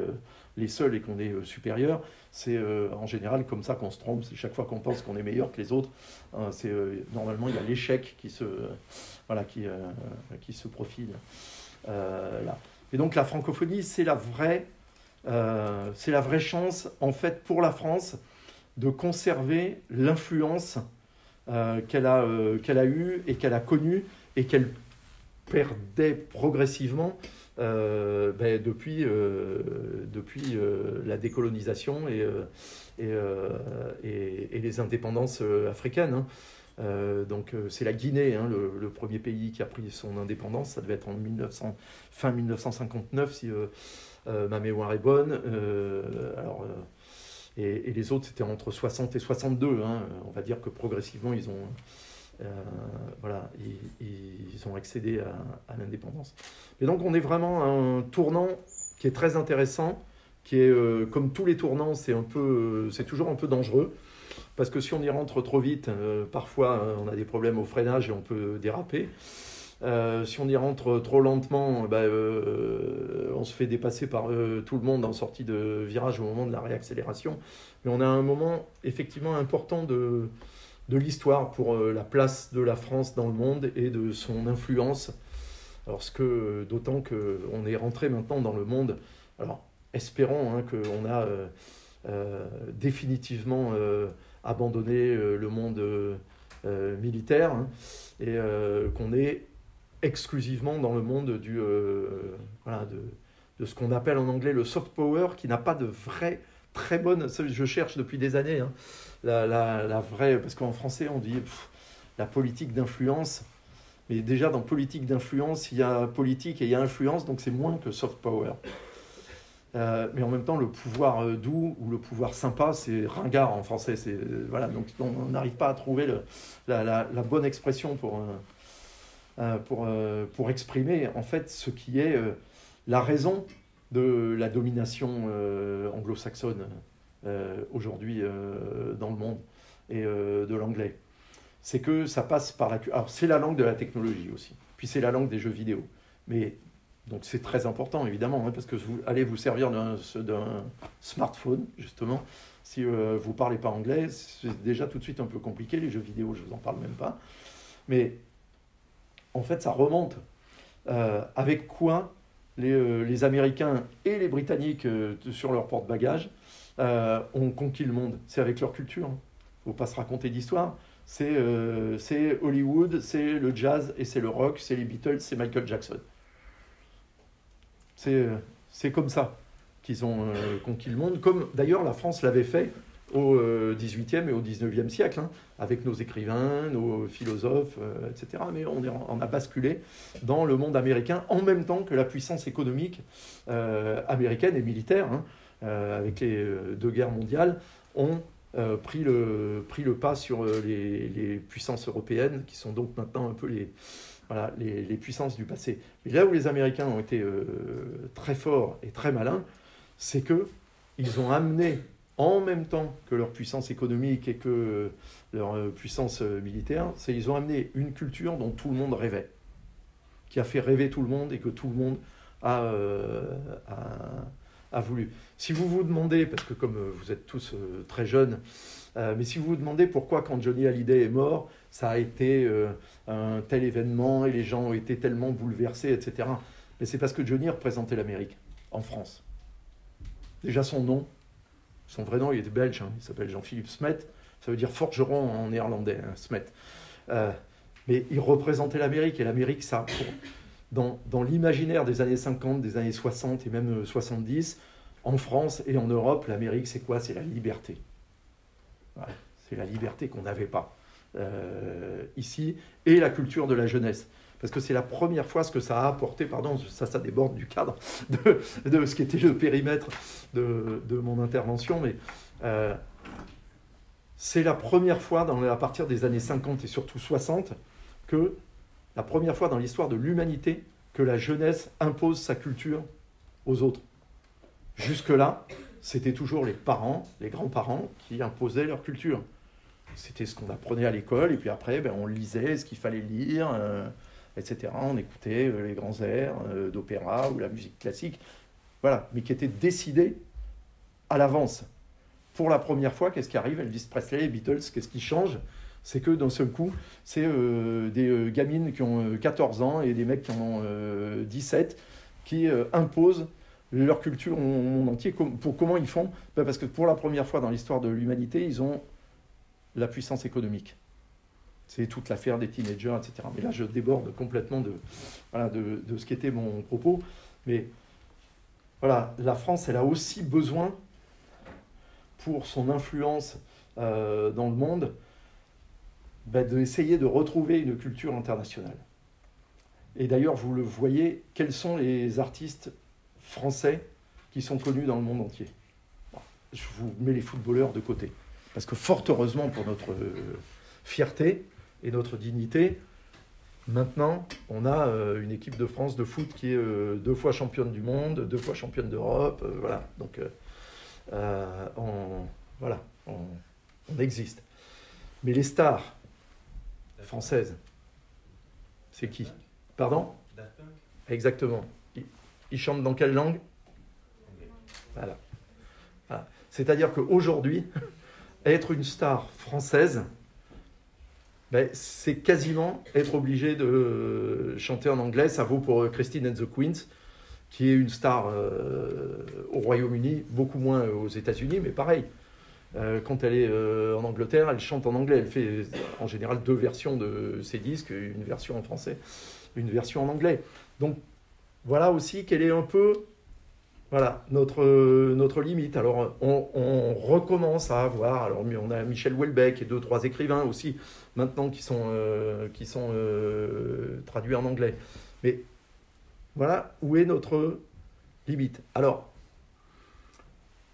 les seuls et qu'on est supérieur, c'est en général comme ça qu'on se trompe. C'est chaque fois qu'on pense qu'on est meilleur que les autres, normalement il y a l'échec qui se profile là. Et donc la francophonie, c'est la vraie chance en fait pour la France de conserver l'influence qu'elle a eue et qu'elle a connue et qu'elle perdait progressivement depuis la décolonisation et les indépendances africaines. Donc c'est la Guinée, le premier pays qui a pris son indépendance. Ça devait être en fin 1959 si ma mémoire est bonne. Et les autres c'était entre 60 et 62. On va dire que progressivement ils ont ils ont accédé à l'indépendance. Et donc on est vraiment à un tournant qui est très intéressant, qui est comme tous les tournants, c'est toujours un peu dangereux, parce que si on y rentre trop vite, parfois on a des problèmes au freinage et on peut déraper. Si on y rentre trop lentement, on se fait dépasser par tout le monde en sortie de virage au moment de la réaccélération. Mais on a un moment effectivement important de l'histoire pour la place de la France dans le monde et de son influence. D'autant qu'on est rentré maintenant dans le monde. Alors, espérons qu'on a définitivement abandonné le monde militaire et qu'on est exclusivement dans le monde de ce qu'on appelle en anglais le soft power, qui n'a pas de vraie, très bonne... Je cherche depuis des années la vraie... Parce qu'en français, on dit la politique d'influence. Mais déjà, dans politique d'influence, il y a politique et il y a influence, donc c'est moins que soft power. Mais en même temps, le pouvoir doux ou le pouvoir sympa, c'est ringard en français. Donc on n'arrive pas à trouver la bonne expression pour exprimer en fait ce qui est la raison de la domination anglo-saxonne aujourd'hui dans le monde et de l'anglais. c'est que ça passe par la... Alors, c'est la langue de la technologie aussi. Puis c'est la langue des jeux vidéo. Mais, donc c'est très important, évidemment, hein, parce que vous allez vous servir d'un smartphone, justement. Si vous ne parlez pas anglais, c'est déjà tout de suite un peu compliqué. Les jeux vidéo, je ne vous en parle même pas. Mais, en fait, ça remonte. Avec quoi les Américains et les Britanniques, sur leur porte-bagages, ont conquis le monde. C'est avec leur culture. Il ne faut pas se raconter d'histoire. C'est Hollywood, c'est le jazz et c'est le rock, c'est les Beatles, c'est Michael Jackson. C'est comme ça qu'ils ont conquis le monde, comme d'ailleurs la France l'avait fait au XVIIIe et au XIXe siècle, hein, avec nos écrivains, nos philosophes, etc. Mais on a basculé dans le monde américain en même temps que la puissance économique américaine et militaire, hein, avec les deux guerres mondiales, ont pris le pas sur les puissances européennes, qui sont donc maintenant un peu les puissances du passé. Mais là où les Américains ont été très forts et très malins, c'est qu'ils ont amené, en même temps que leur puissance économique et que leur puissance militaire, ils ont amené une culture dont tout le monde rêvait, qui a fait rêver tout le monde et que tout le monde a voulu. Si vous vous demandez, parce que comme vous êtes tous très jeunes, mais si vous vous demandez pourquoi quand Johnny Hallyday est mort, ça a été un tel événement et les gens ont été tellement bouleversés, etc. Mais c'est parce que Johnny représentait l'Amérique en France. Déjà son nom, son vrai nom, il était belge, hein, il s'appelle Jean-Philippe Smet, ça veut dire forgeron en néerlandais, hein, Smet. Mais il représentait l'Amérique, et l'Amérique, ça, dans l'imaginaire des années 50, des années 60 et même 70, en France et en Europe, l'Amérique, c'est quoi? C'est la liberté. Voilà. C'est la liberté qu'on n'avait pas ici, et la culture de la jeunesse. Parce que c'est la première fois ce que ça a apporté, pardon, ça déborde du cadre de ce qui était le périmètre de mon intervention, mais c'est la première fois, à partir des années 50 et surtout 60, que la première fois dans l'histoire de l'humanité que la jeunesse impose sa culture aux autres. Jusque-là, c'était toujours les parents, les grands-parents qui imposaient leur culture. C'était ce qu'on apprenait à l'école, et puis après, on lisait ce qu'il fallait lire, etc. On écoutait les grands airs d'opéra ou la musique classique, voilà, mais qui étaient décidés à l'avance. Pour la première fois, qu'est-ce qui arrive? Elvis Presley, les Beatles, qu'est-ce qui change? C'est que d'un seul coup, c'est des gamines qui ont 14 ans et des mecs qui en ont 17 qui imposent leur culture au monde entier. Comment ils font? Parce que pour la première fois dans l'histoire de l'humanité, ils ont la puissance économique. C'est toute l'affaire des teenagers, etc. Mais là, je déborde complètement de ce qu'était mon propos. Mais voilà, la France, elle a aussi besoin, pour son influence dans le monde, d'essayer de retrouver une culture internationale. Et d'ailleurs, vous le voyez, quels sont les artistes français qui sont connus dans le monde entier? Je vous mets les footballeurs de côté. Parce que fort heureusement pour notre fierté et notre dignité, maintenant, on a une équipe de France de foot qui est 2 fois championne du monde, 2 fois championne d'Europe, voilà. Donc, on existe. Mais les stars françaises, c'est qui? Pardon? Exactement. Ils chantent dans quelle langue? Voilà. C'est-à-dire qu'aujourd'hui, être une star française, c'est quasiment être obligé de chanter en anglais. Ça vaut pour Christine and the Queens, qui est une star au Royaume-Uni, beaucoup moins aux États-Unis, mais pareil. Quand elle est en Angleterre, elle chante en anglais. Elle fait en général 2 versions de ses disques, une version en français, une version en anglais. Donc voilà aussi quelle est un peu notre limite. Alors on recommence à avoir, alors on a Michel Houellebecq et 2-3 écrivains aussi maintenant qui sont traduits en anglais. Mais voilà où est notre limite. Alors,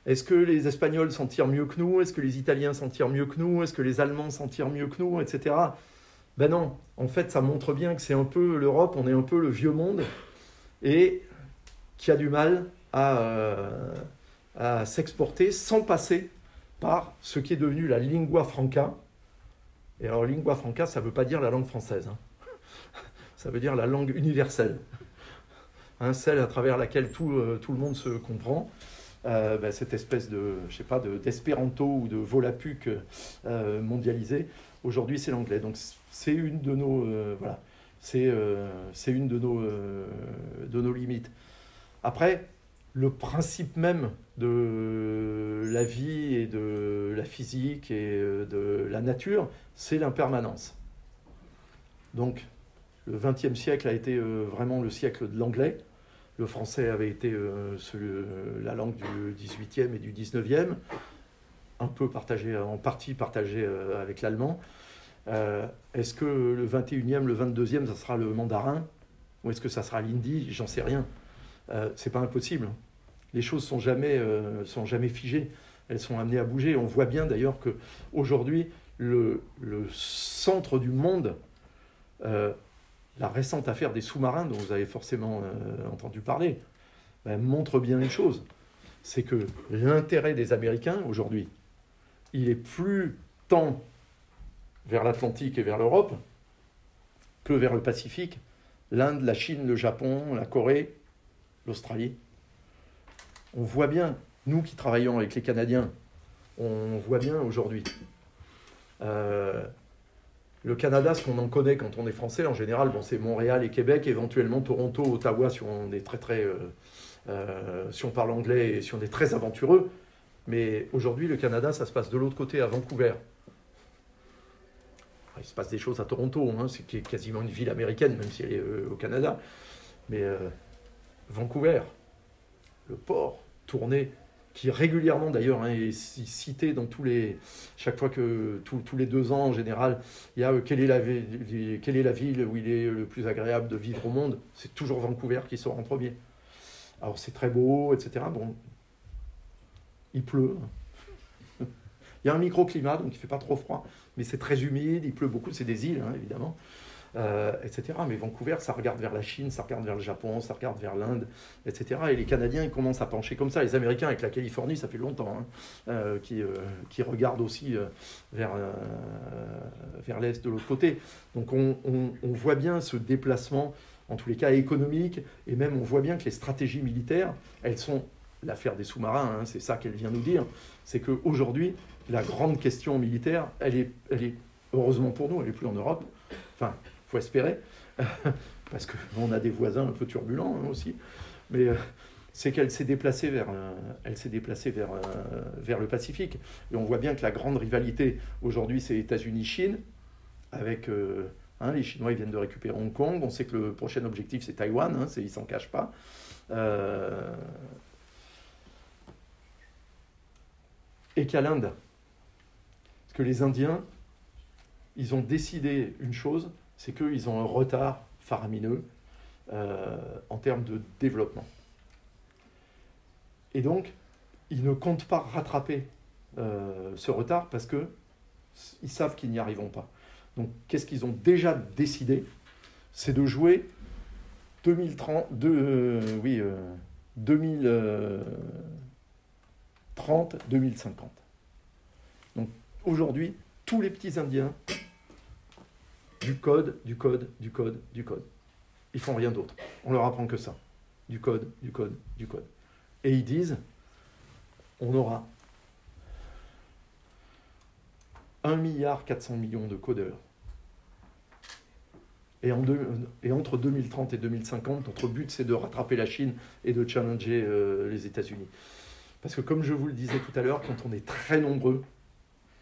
est-ce que les Espagnols s'en tirent mieux que nous? Est-ce que les Italiens s'en tirent mieux que nous? Est-ce que les Allemands s'en tirent mieux que nous, etc. Ben non, en fait, ça montre bien que c'est un peu l'Europe, on est un peu le vieux monde, et qui a du mal à s'exporter sans passer par ce qui est devenu la lingua franca Et alors, lingua franca, ça ne veut pas dire la langue française. Hein. Ça veut dire la langue universelle. Hein, celle à travers laquelle tout le monde se comprend. Cette espèce de, je sais pas, d'espéranto ou de volapük mondialisé. Aujourd'hui, c'est l'anglais. Donc, c'est une de nos, voilà, c'est une de nos limites. Après, le principe même de la vie et de la physique et de la nature, c'est l'impermanence. Donc, le XXe siècle a été vraiment le siècle de l'anglais. Le français avait été la langue du XVIIIe et du XIXe, un peu partagé, en partie partagé avec l'allemand. Est-ce que le XXIe, le XXIIe, ça sera le mandarin? Ou est-ce que ça sera l'hindi? J'en sais rien. C'est pas impossible. Les choses sont jamais figées. Elles sont amenées à bouger. On voit bien d'ailleurs qu'aujourd'hui, le centre du monde, la récente affaire des sous-marins, dont vous avez forcément entendu parler, montre bien les choses. C'est que l'intérêt des Américains, aujourd'hui, il est plus tant vers l'Atlantique et vers l'Europe que vers le Pacifique, l'Inde, la Chine, le Japon, la Corée, l'Australie. On voit bien, nous qui travaillons avec les Canadiens, on voit bien aujourd'hui. Le Canada, ce qu'on en connaît quand on est français, en général, c'est Montréal et Québec, éventuellement Toronto, Ottawa, si on est si on parle anglais et si on est très aventureux. Mais aujourd'hui, le Canada, ça se passe de l'autre côté, à Vancouver. Il se passe des choses à Toronto, hein, c'est quasiment une ville américaine, même si elle est au Canada. Mais Vancouver, le port tourné, qui régulièrement d'ailleurs est cité dans chaque fois que tous les 2 ans en général, il y a quelle est la ville où il est le plus agréable de vivre au monde. C'est toujours Vancouver qui sort en premier. Alors c'est très beau, etc. Bon, il pleut. Il y a un microclimat, donc il ne fait pas trop froid, mais c'est très humide, il pleut beaucoup, c'est des îles, hein, évidemment, etc. Mais Vancouver, ça regarde vers la Chine, ça regarde vers le Japon, ça regarde vers l'Inde, etc. Et les Canadiens, ils commencent à pencher comme ça. Les Américains, avec la Californie, ça fait longtemps, hein, qui regardent aussi vers l'Est de l'autre côté. Donc on voit bien ce déplacement, en tous les cas économique, et même on voit bien que les stratégies militaires, elles sont... L'affaire des sous-marins, hein, c'est ça qu'elle vient nous dire, c'est qu'aujourd'hui, la grande question militaire, elle est, heureusement pour nous, elle n'est plus en Europe. Enfin, il faut espérer, parce qu'on a des voisins un peu turbulents hein, aussi. Mais c'est qu'elle s'est déplacée vers le Pacifique. Et on voit bien que la grande rivalité, aujourd'hui, c'est États-Unis-Chine, avec... les Chinois ils viennent de récupérer Hong Kong. On sait que le prochain objectif, c'est Taïwan. Hein, ils ne s'en cachent pas. Et qu'à l'Inde. Parce que les Indiens, ils ont décidé une chose, c'est qu'ils ont un retard faramineux en termes de développement. Et donc, ils ne comptent pas rattraper ce retard parce qu'ils savent qu'ils n'y arriveront pas. Donc, qu'est-ce qu'ils ont déjà décidé? C'est de jouer 2030-2050. Donc aujourd'hui, tous les petits Indiens, du code. Ils font rien d'autre. On leur apprend que ça. Du code. Et ils disent, on aura 1,4 milliard de codeurs. Et entre 2030 et 2050, notre but, c'est de rattraper la Chine et de challenger les États-Unis. Parce que comme je vous le disais tout à l'heure, quand on est très nombreux,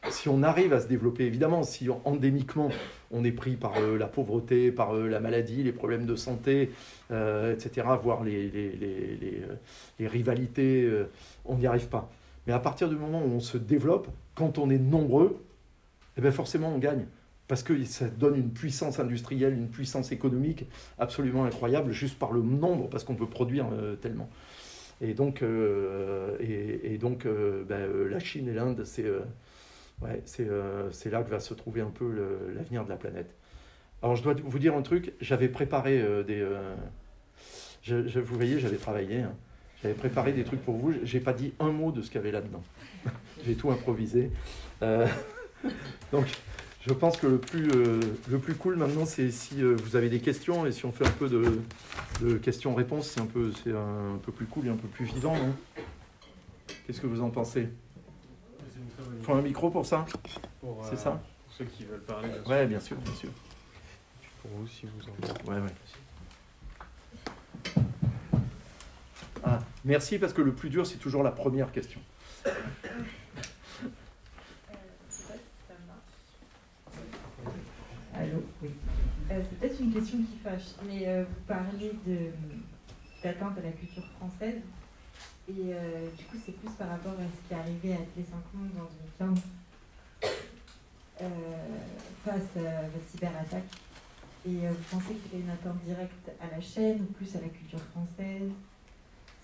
si on arrive à se développer, évidemment, si endémiquement on est pris par la pauvreté, par la maladie, les problèmes de santé, etc., voire les rivalités, on n'y arrive pas. Mais à partir du moment où on se développe, quand on est nombreux, eh bien forcément on gagne. Parce que ça donne une puissance industrielle, une puissance économique absolument incroyable, juste par le nombre, parce qu'on peut produire tellement. Et donc, la Chine et l'Inde, c'est là que va se trouver un peu l'avenir de la planète. Alors, je dois vous dire un truc, j'avais préparé vous voyez, j'avais travaillé, hein. J'avais préparé des trucs pour vous, j'ai pas dit un mot de ce qu'il y avait là-dedans. J'ai tout improvisé. Donc, Je pense que le plus cool maintenant, c'est si vous avez des questions et si on fait un peu de questions-réponses, c'est un peu plus cool et un peu plus vivant, non? Qu'est-ce que vous en pensez? Il faut un micro pour ça? C'est ça? Pour ceux qui veulent parler. Ouais, bien sûr, bien sûr. Pour vous, si vous en avez. Ouais. Ah, merci, parce que le plus dur, c'est toujours la première question. Je sais pas si ça marche. Allô? Oui. C'est peut-être une question qui fâche, mais vous parlez d'atteinte à la culture française, et du coup c'est plus par rapport à ce qui est arrivé à Télé 5 Monde en 2015 face à la cyberattaque. Et vous pensez qu'il y a une atteinte directe à la chaîne ou plus à la culture française?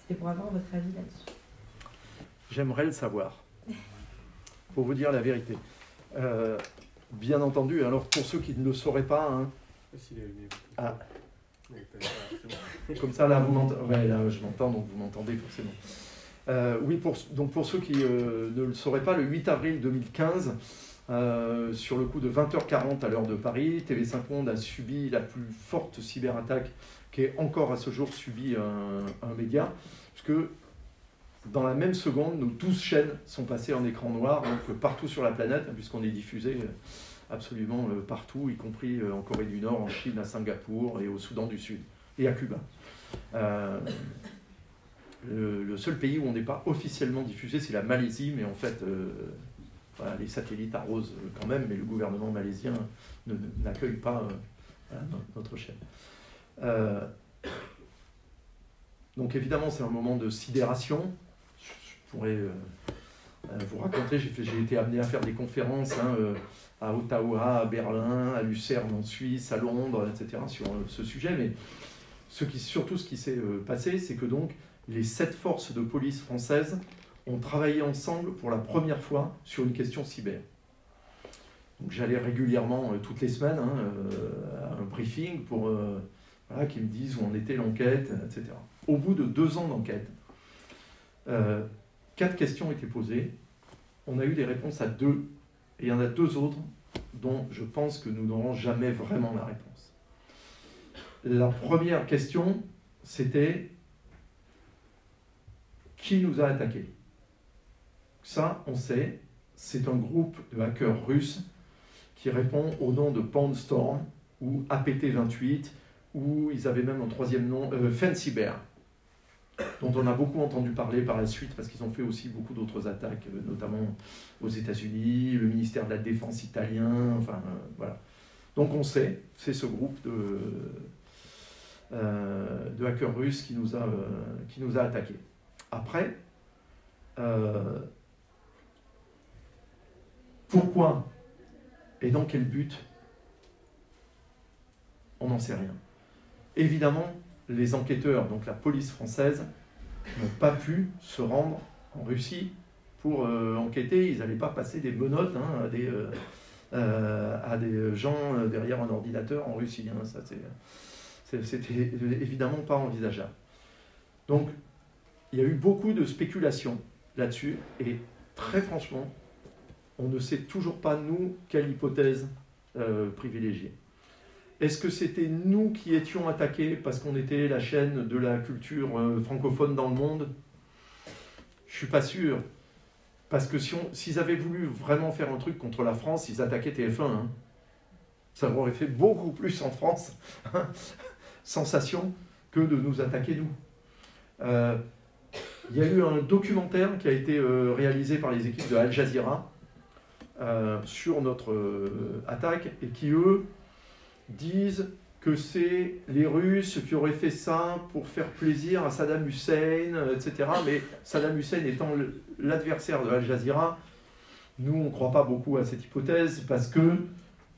C'était pour avoir votre avis là-dessus. J'aimerais le savoir, pour vous dire la vérité. Bien entendu, alors pour ceux qui ne le sauraient pas, hein, ah. Comme ça là vous m'entendez, ouais, là je m'entends donc vous m'entendez forcément. Oui, donc pour ceux qui ne le sauraient pas, le 8 avril 2015, sur le coup de 20h40 à l'heure de Paris, TV5 Monde a subi la plus forte cyberattaque qui est encore à ce jour subie un média, puisque dans la même seconde, nos 12 chaînes sont passées en écran noir, donc partout sur la planète, puisqu'on est diffusé absolument partout, y compris en Corée du Nord, en Chine, à Singapour et au Soudan du Sud, et à Cuba. Le seul pays où on n'est pas officiellement diffusé, c'est la Malaisie, mais en fait, voilà, les satellites arrosent quand même, mais le gouvernement malaisien n'accueille pas notre chaîne. Donc évidemment, c'est un moment de sidération. Je pourrais vous raconter, j'ai été amené à faire des conférences à Ottawa, à Berlin, à Lucerne en Suisse, à Londres, etc. sur ce sujet, mais surtout ce qui s'est passé, c'est que donc les 7 forces de police françaises ont travaillé ensemble pour la première fois sur une question cyber. Donc j'allais régulièrement, toutes les semaines, à un briefing pour voilà, qu'ils me disent où en était l'enquête, etc. Au bout de 2 ans d'enquête, 4 questions étaient posées. On a eu des réponses à 2, et il y en a 2 autres dont je pense que nous n'aurons jamais vraiment la réponse. La première question, c'était qui nous a attaqués? Ça, on sait, c'est un groupe de hackers russes qui répond au nom de Poundstorm ou APT28, ou ils avaient même un troisième nom, Fancyber, dont on a beaucoup entendu parler par la suite parce qu'ils ont fait aussi beaucoup d'autres attaques, notamment aux États-Unis, le ministère de la Défense italien, enfin voilà. Donc on sait, c'est ce groupe de hackers russes qui nous a attaqués. Après, pourquoi et dans quel but? On n'en sait rien. Évidemment, les enquêteurs, donc la police française, n'ont pas pu se rendre en Russie pour enquêter. Ils n'allaient pas passer des menottes à des gens derrière un ordinateur en Russie. Ça, c'était évidemment pas envisageable. Donc, il y a eu beaucoup de spéculations là-dessus, et très franchement, on ne sait toujours pas, nous, quelle hypothèse privilégier. Est-ce que c'était nous qui étions attaqués parce qu'on était la chaîne de la culture francophone dans le monde? Je ne suis pas sûr. Parce que s'ils avaient voulu vraiment faire un truc contre la France, ils attaquaient TF1. Hein. Ça aurait fait beaucoup plus en France, sensation, que de nous attaquer nous. Il y a eu un documentaire qui a été réalisé par les équipes de Al Jazeera sur notre attaque, et qui, eux, disent que c'est les Russes qui auraient fait ça pour faire plaisir à Saddam Hussein, etc. Mais Saddam Hussein étant l'adversaire de Al Jazeera, nous, on ne croit pas beaucoup à cette hypothèse parce qu'elle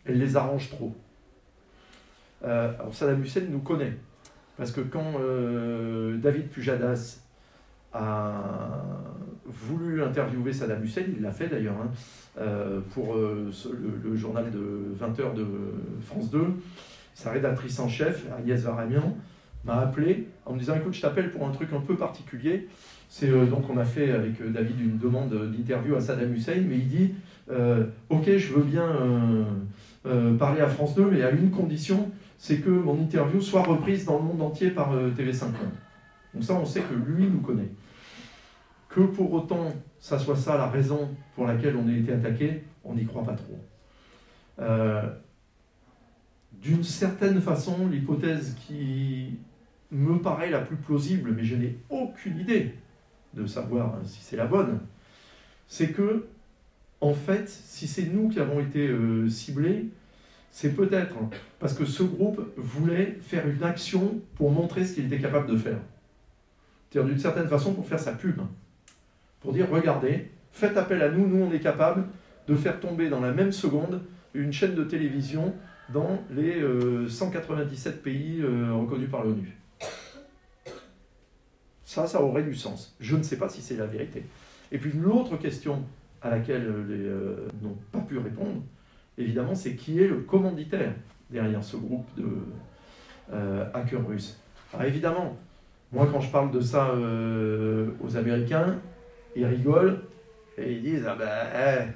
les arrange trop. Alors Saddam Hussein nous connaît, parce que quand David Pujadas a voulu interviewer Saddam Hussein, il l'a fait d'ailleurs, pour le journal de 20h de France 2, sa rédactrice en chef, Agnès Varamian, m'a appelé en me disant, écoute, je t'appelle pour un truc un peu particulier. C'est donc on a fait avec David une demande d'interview à Saddam Hussein, mais il dit, ok, je veux bien parler à France 2, mais à une condition, c'est que mon interview soit reprise dans le monde entier par TV5 Monde. Donc ça, on sait que lui nous connaît. Que pour autant, ça soit ça la raison pour laquelle on a été attaqué, on n'y croit pas trop. D'une certaine façon, l'hypothèse qui me paraît la plus plausible, mais je n'ai aucune idée de savoir si c'est la bonne, c'est que, en fait, si c'est nous qui avons été ciblés, c'est peut-être parce que ce groupe voulait faire une action pour montrer ce qu'il était capable de faire. C'est-à-dire d'une certaine façon pour faire sa pub. Pour dire, regardez, faites appel à nous, nous on est capable de faire tomber dans la même seconde une chaîne de télévision dans les 197 pays reconnus par l'ONU. Ça aurait du sens. Je ne sais pas si c'est la vérité. Et puis l'autre question à laquelle les n'ont pas pu répondre, évidemment, c'est qui est le commanditaire derrière ce groupe de hackers russes. Alors évidemment, moi quand je parle de ça aux Américains, ils rigolent et ils disent, ah ben,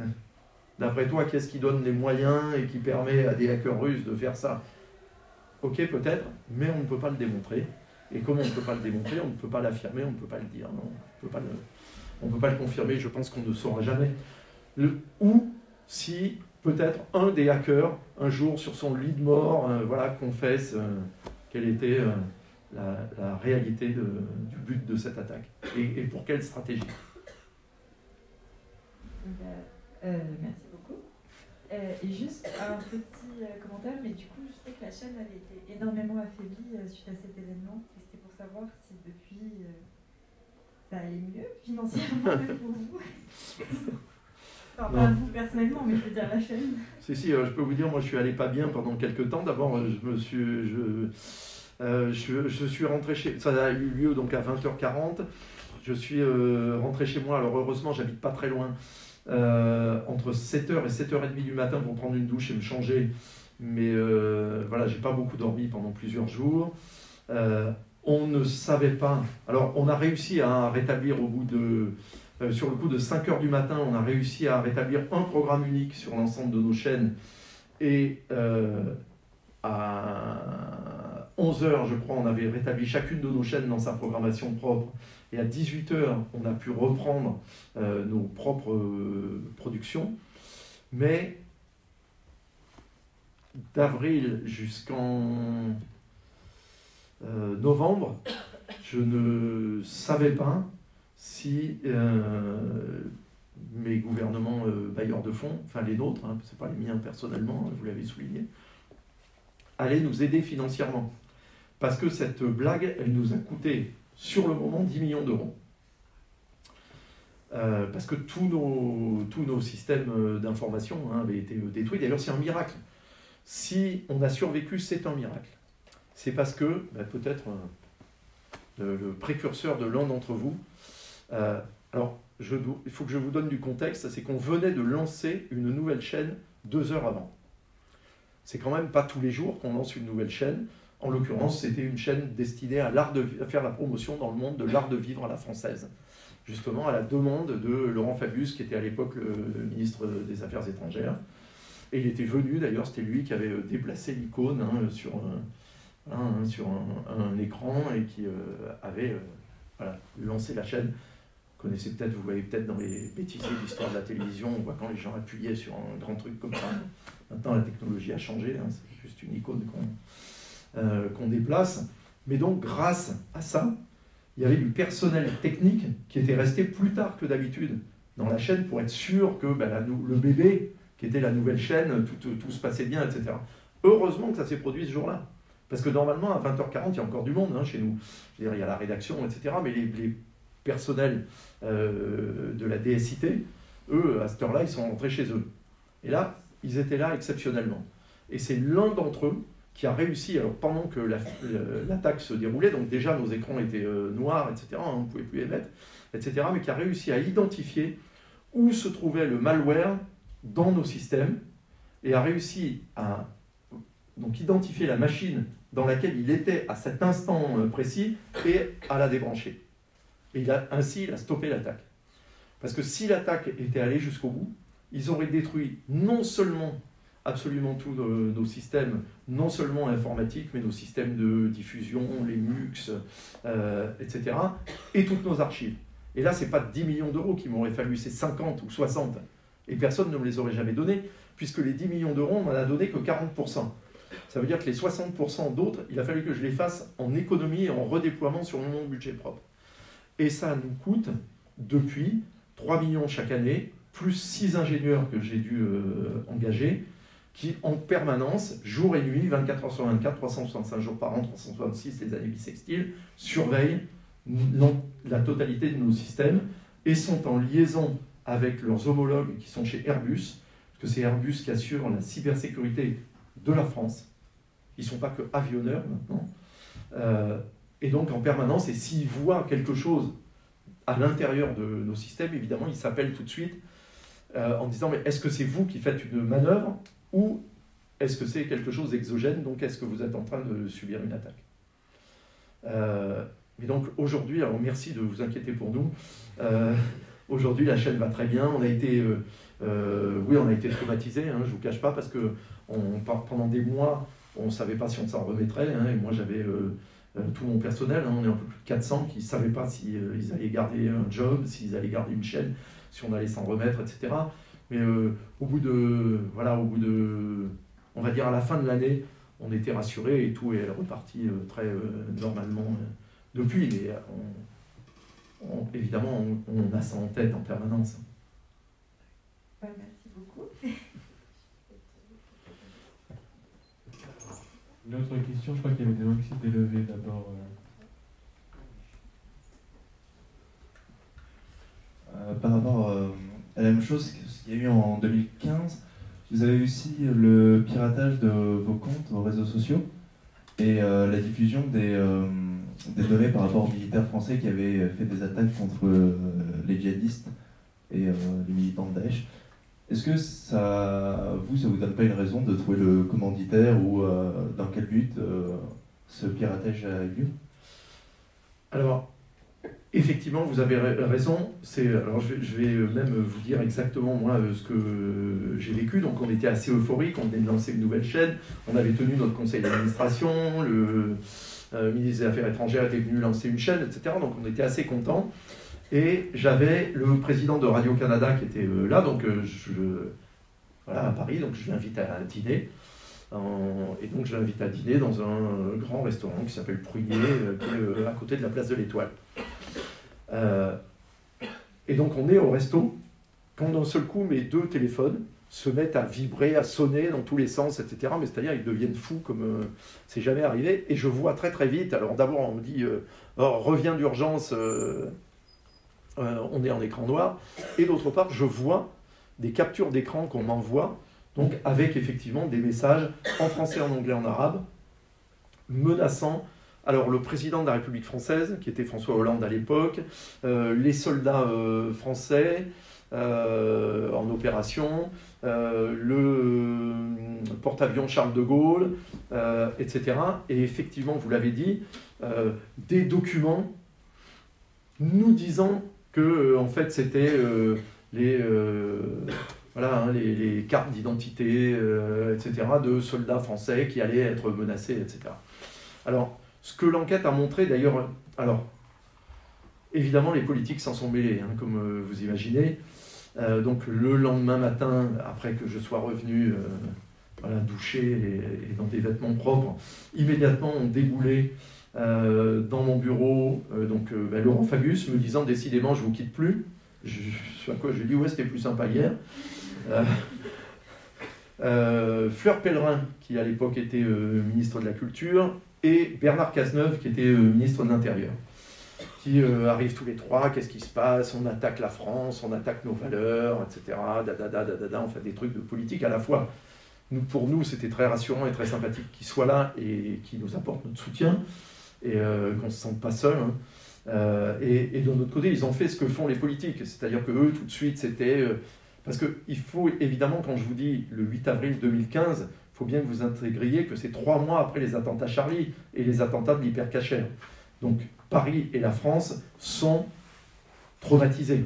d'après toi, qu'est-ce qui donne les moyens et qui permet à des hackers russes de faire ça? Ok, peut-être, mais on ne peut pas le démontrer. Et comme on ne peut pas le démontrer, on ne peut pas l'affirmer, on ne peut pas le dire. Non, on ne peut pas le confirmer, je pense qu'on ne saura jamais. Ou si peut-être un des hackers, un jour sur son lit de mort, confesse quelle était la réalité du but de cette attaque. Et pour quelle stratégie. Merci beaucoup. Et juste un petit commentaire, mais du coup, je sais que la chaîne avait été énormément affaiblie suite à cet événement. Et c'était pour savoir si depuis, ça allait mieux financièrement même pour vous. Enfin, pas vous personnellement, mais je veux dire la chaîne. Si, je peux vous dire, moi je suis allé pas bien pendant quelques temps. D'abord, je suis rentré chez... Ça a eu lieu donc à 20h40. Je suis rentré chez moi. Alors heureusement, j'habite pas très loin. Entre 7h et 7h30 du matin pour prendre une douche et me changer. Mais j'ai pas beaucoup dormi pendant plusieurs jours. On ne savait pas. Alors, on a réussi à rétablir au bout de... sur le coup de 5h du matin, on a réussi à rétablir un programme unique sur l'ensemble de nos chaînes. Et à 11h, je crois, on avait rétabli chacune de nos chaînes dans sa programmation propre. Et à 18h, on a pu reprendre nos propres productions. Mais d'avril jusqu'en novembre, je ne savais pas si mes gouvernements bailleurs de fonds, enfin les nôtres, ce n'est pas les miens personnellement, vous l'avez souligné, allaient nous aider financièrement. Parce que cette blague, elle nous a coûté sur le moment 10 millions d'euros. Parce que tous nos systèmes d'information avaient été détruits. D'ailleurs, c'est un miracle. Si on a survécu, c'est un miracle. C'est parce que, peut-être, le précurseur de l'un d'entre vous... alors, il faut que je vous donne du contexte, c'est qu'on venait de lancer une nouvelle chaîne 2 heures avant. C'est quand même pas tous les jours qu'on lance une nouvelle chaîne. En l'occurrence, c'était une chaîne destinée à faire la promotion dans le monde de l'art de vivre à la française. Justement, à la demande de Laurent Fabius, qui était à l'époque le ministre des Affaires étrangères. Et il était venu, d'ailleurs, c'était lui qui avait déplacé l'icône sur un écran et qui avait lancé la chaîne. Vous connaissez peut-être, vous voyez peut-être dans les bêtisiers de l'histoire de la télévision, on voit quand les gens appuyaient sur un grand truc comme ça. Maintenant, la technologie a changé, c'est juste une icône qu'on déplace. Mais donc, grâce à ça, il y avait du personnel technique qui était resté plus tard que d'habitude dans la chaîne pour être sûr que le bébé, qui était la nouvelle chaîne, tout se passait bien, etc. Heureusement que ça s'est produit ce jour-là. Parce que normalement, à 20h40, il y a encore du monde chez nous. Je veux dire, il y a la rédaction, etc. Mais les personnels de la DSIT, eux, à cette heure-là, ils sont rentrés chez eux. Et là, ils étaient là exceptionnellement. Et c'est l'un d'entre eux qui a réussi, alors pendant que l'attaque se déroulait, donc déjà nos écrans étaient noirs, etc., on ne pouvait plus les mettre, etc., mais qui a réussi à identifier où se trouvait le malware dans nos systèmes et a réussi à donc identifier la machine dans laquelle il était à cet instant précis et à la débrancher. Et ainsi, il a stoppé l'attaque. Parce que si l'attaque était allée jusqu'au bout, ils auraient détruit non seulement absolument tous nos systèmes, non seulement informatiques, mais nos systèmes de diffusion, les MUX, etc., et toutes nos archives. Et là, ce n'est pas 10 millions d'euros qu'il m'aurait fallu, c'est 50 ou 60. Et personne ne me les aurait jamais donnés, puisque les 10 millions d'euros, on n'en a donné que 40%. Ça veut dire que les 60% d'autres, il a fallu que je les fasse en économie et en redéploiement sur mon budget propre. Et ça nous coûte, depuis, 3 millions chaque année, plus 6 ingénieurs que j'ai dû engager, qui en permanence, jour et nuit, 24 heures sur 24, 365 jours par an, 366 les années bissextiles, surveillent la totalité de nos systèmes et sont en liaison avec leurs homologues qui sont chez Airbus, parce que c'est Airbus qui assure la cybersécurité de la France. Ils ne sont pas que avionneurs maintenant. Et donc en permanence, et s'ils voient quelque chose à l'intérieur de nos systèmes, évidemment, ils s'appellent tout de suite en disant « mais est-ce que c'est vous qui faites une manœuvre ou est-ce que c'est quelque chose d'exogène, donc est-ce que vous êtes en train de subir une attaque ?» Mais donc aujourd'hui, alors merci de vous inquiéter pour nous, aujourd'hui la chaîne va très bien, on a été traumatisés, hein, je ne vous cache pas, parce que pendant des mois, on ne savait pas si on s'en remettrait, hein, et moi j'avais tout mon personnel, hein, on est un peu plus de 400 qui ne savaient pas s'ils allaient garder un job, s'ils allaient garder une chaîne, si on allait s'en remettre, etc. Mais au bout de, on va dire à la fin de l'année, on était rassurés et tout est reparti très normalement depuis. Et évidemment, on a ça en tête en permanence. Merci beaucoup. Une autre question, je crois qu'il y avait des mains qui s'étaient levées d'abord. Par rapport à la même chose, ce qu'il y a eu en 2015, vous avez aussi le piratage de vos comptes, vos réseaux sociaux, et la diffusion des données par rapport aux militaires français qui avaient fait des attaques contre les djihadistes et les militants de Daesh. Est-ce que ça vous donne pas une raison de trouver le commanditaire ou dans quel but ce piratage a eu lieu? Alors, effectivement, vous avez raison. Alors, je vais même vous dire exactement moi ce que j'ai vécu. Donc, on était assez euphorique. On venait de lancer une nouvelle chaîne. On avait tenu notre conseil d'administration. Le ministre des Affaires étrangères était venu lancer une chaîne, etc. Donc, on était assez contents. Et j'avais le président de Radio-Canada qui était là. Donc, voilà, à Paris. Donc, je l'invite à dîner. Et donc, je l'invite à dîner dans un grand restaurant qui s'appelle Prunier, qui est à côté de la place de l'Étoile. Et donc on est au resto, quand d'un seul coup mes deux téléphones se mettent à vibrer, à sonner dans tous les sens, etc. Mais c'est-à-dire ils deviennent fous comme c'est jamais arrivé. Et je vois très très vite, alors d'abord on me dit reviens d'urgence, on est en écran noir. Et d'autre part je vois des captures d'écran qu'on m'envoie, donc avec effectivement des messages en français, en anglais, en arabe, menaçant alors le président de la République française, qui était François Hollande à l'époque, les soldats français en opération, le porte-avions Charles de Gaulle, etc. Et effectivement, vous l'avez dit, des documents nous disant que en fait c'était les cartes d'identité, etc., de soldats français qui allaient être menacés, etc. Alors, ce que l'enquête a montré, d'ailleurs, alors, évidemment, les politiques s'en sont mêlés, hein, comme vous imaginez. Donc, le lendemain matin, après que je sois revenu douché et dans des vêtements propres, immédiatement, on déboulait dans mon bureau Laurent Fabius, me disant « Décidément, je ne vous quitte plus ». À quoi je lui ai dit « Ouais, c'était plus sympa hier ». Fleur Pellerin, qui à l'époque était ministre de la Culture, et Bernard Cazeneuve, qui était ministre de l'Intérieur, qui arrivent tous les trois, qu'est-ce qui se passe, on attaque la France, on attaque nos valeurs, etc., on fait des trucs de politique à la fois. Pour nous, c'était très rassurant et très sympathique qu'ils soient là et qu'ils nous apportent notre soutien, et qu'on ne se sente pas seul. Hein. Et de notre côté, ils ont fait ce que font les politiques, c'est-à-dire qu'eux, tout de suite, c'était... parce qu'il faut, évidemment, quand je vous dis le 8 avril 2015, il faut bien que vous intégriez que c'est 3 mois après les attentats Charlie et les attentats de l'hypercacher. Donc Paris et la France sont traumatisés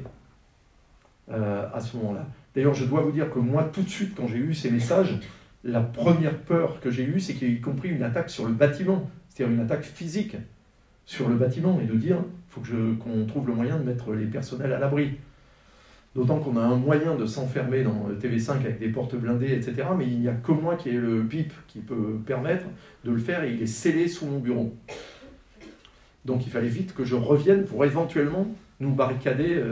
à ce moment-là. D'ailleurs, je dois vous dire que moi, tout de suite, quand j'ai eu ces messages, la première peur que j'ai eue, c'est qu'il y ait y compris une attaque sur le bâtiment, c'est-à-dire une attaque physique sur le bâtiment, et de dire, il faut qu'on trouve le moyen de mettre les personnels à l'abri. D'autant qu'on a un moyen de s'enfermer dans TV5 avec des portes blindées, etc. Mais il n'y a que moi qui ai le bip qui peut permettre de le faire, et il est scellé sous mon bureau. Donc il fallait vite que je revienne pour éventuellement nous barricader